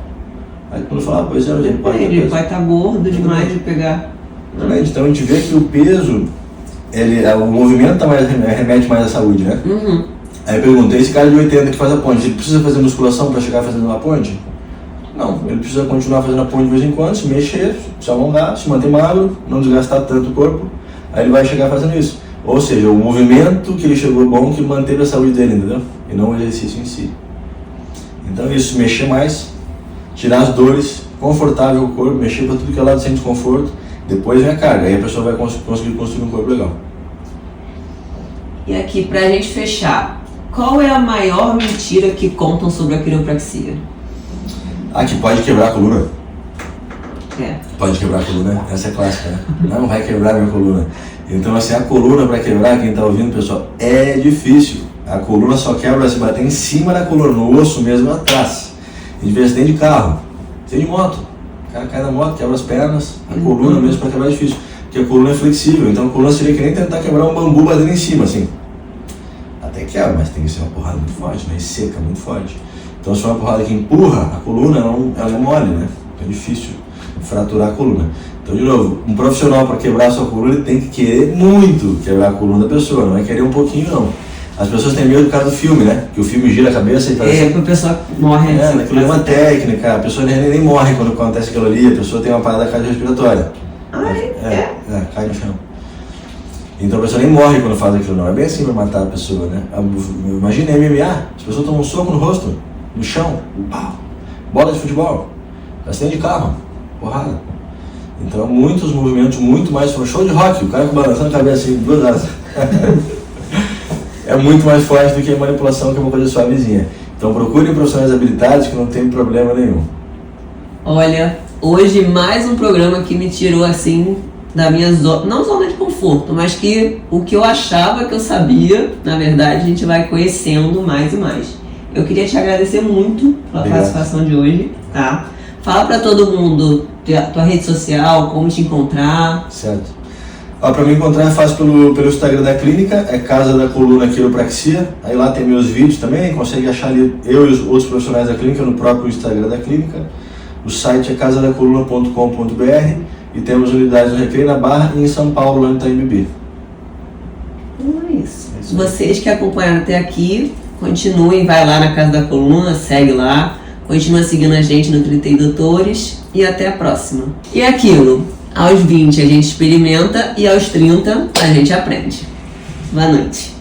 Aí todo mundo fala, pois é, ele vai estar gordo demais de pegar. Então a gente vê que o peso, o movimento remete mais à saúde, né? Uhum. Aí eu perguntei, esse cara de 80 que faz a ponte, ele precisa fazer musculação para chegar fazendo uma ponte? Não, ele precisa continuar fazendo a ponte de vez em quando, se mexer, se alongar, se manter magro, não desgastar tanto o corpo, aí ele vai chegar fazendo isso. Ou seja, o movimento que ele chegou bom que manteve a saúde dele, entendeu? E não o exercício em si. Então isso, mexer mais, tirar as dores, confortável o corpo, mexer para tudo que é lado sem desconforto, depois vem a carga, aí a pessoa vai conseguir construir um corpo legal. E aqui, pra gente fechar, qual é a maior mentira que contam sobre a quiropraxia? Que pode quebrar a coluna. Pode quebrar a coluna, essa é clássica, né? Não vai quebrar minha coluna. Então assim, a coluna para quebrar, quem está ouvindo, pessoal, é difícil. A coluna só quebra se bater em cima da coluna, no osso mesmo atrás. A gente vê acidente de carro, acidente de moto. O cara cai na moto, quebra as pernas, a coluna mesmo para quebrar é difícil. Porque a coluna é flexível, então a coluna seria que nem tentar quebrar um bambu batendo em cima, assim. Até quebra, mas tem que ser uma porrada muito forte, né? E seca, muito forte. Então se for uma porrada que empurra a coluna, ela é mole, né? É difícil fraturar a coluna. Então, de novo, um profissional para quebrar a sua coluna, ele tem que querer muito quebrar a coluna da pessoa, não é querer um pouquinho, não. As pessoas têm medo por causa do filme, né? Que o filme gira a cabeça e parece... que a pessoa morre. Aquilo é uma técnica, a pessoa nem morre quando acontece aquilo ali, a pessoa tem uma parada cardiorrespiratória. Cai no chão. Então a pessoa nem morre quando faz aquilo, não. É bem assim para matar a pessoa, né? Imagina MMA, as pessoas tomam um soco no rosto, no chão, pau. Bola de futebol, acidente de carro, porrada. Então muitos movimentos, muito mais, show de rock, o cara com balançando a cabeça assim, duas asas. É muito mais forte do que a manipulação, que é uma coisa suavezinha. Então procurem profissionais habilitados que não tem problema nenhum. Olha, hoje mais um programa que me tirou assim da minha zona, não zona de conforto, mas que o que eu achava que eu sabia, na verdade a gente vai conhecendo mais e mais. Eu queria te agradecer muito pela participação de hoje, tá? Fala pra todo mundo tua rede social, como te encontrar. Certo. Para me encontrar é fácil pelo Instagram da clínica, é Casa da Coluna Quiropraxia. Aí lá tem meus vídeos também, consegue achar ali eu e os outros profissionais da clínica no próprio Instagram da clínica. O site é casadacoluna.com.br e temos unidades no Recreio, na Barra e em São Paulo, lá no Itaim Bibi. É isso. Vocês que acompanharam até aqui, continuem, vai lá na Casa da Coluna, segue lá, continua seguindo a gente no 30 Doutores e até a próxima. E aquilo, aos 20 a gente experimenta e aos 30 a gente aprende. Boa noite.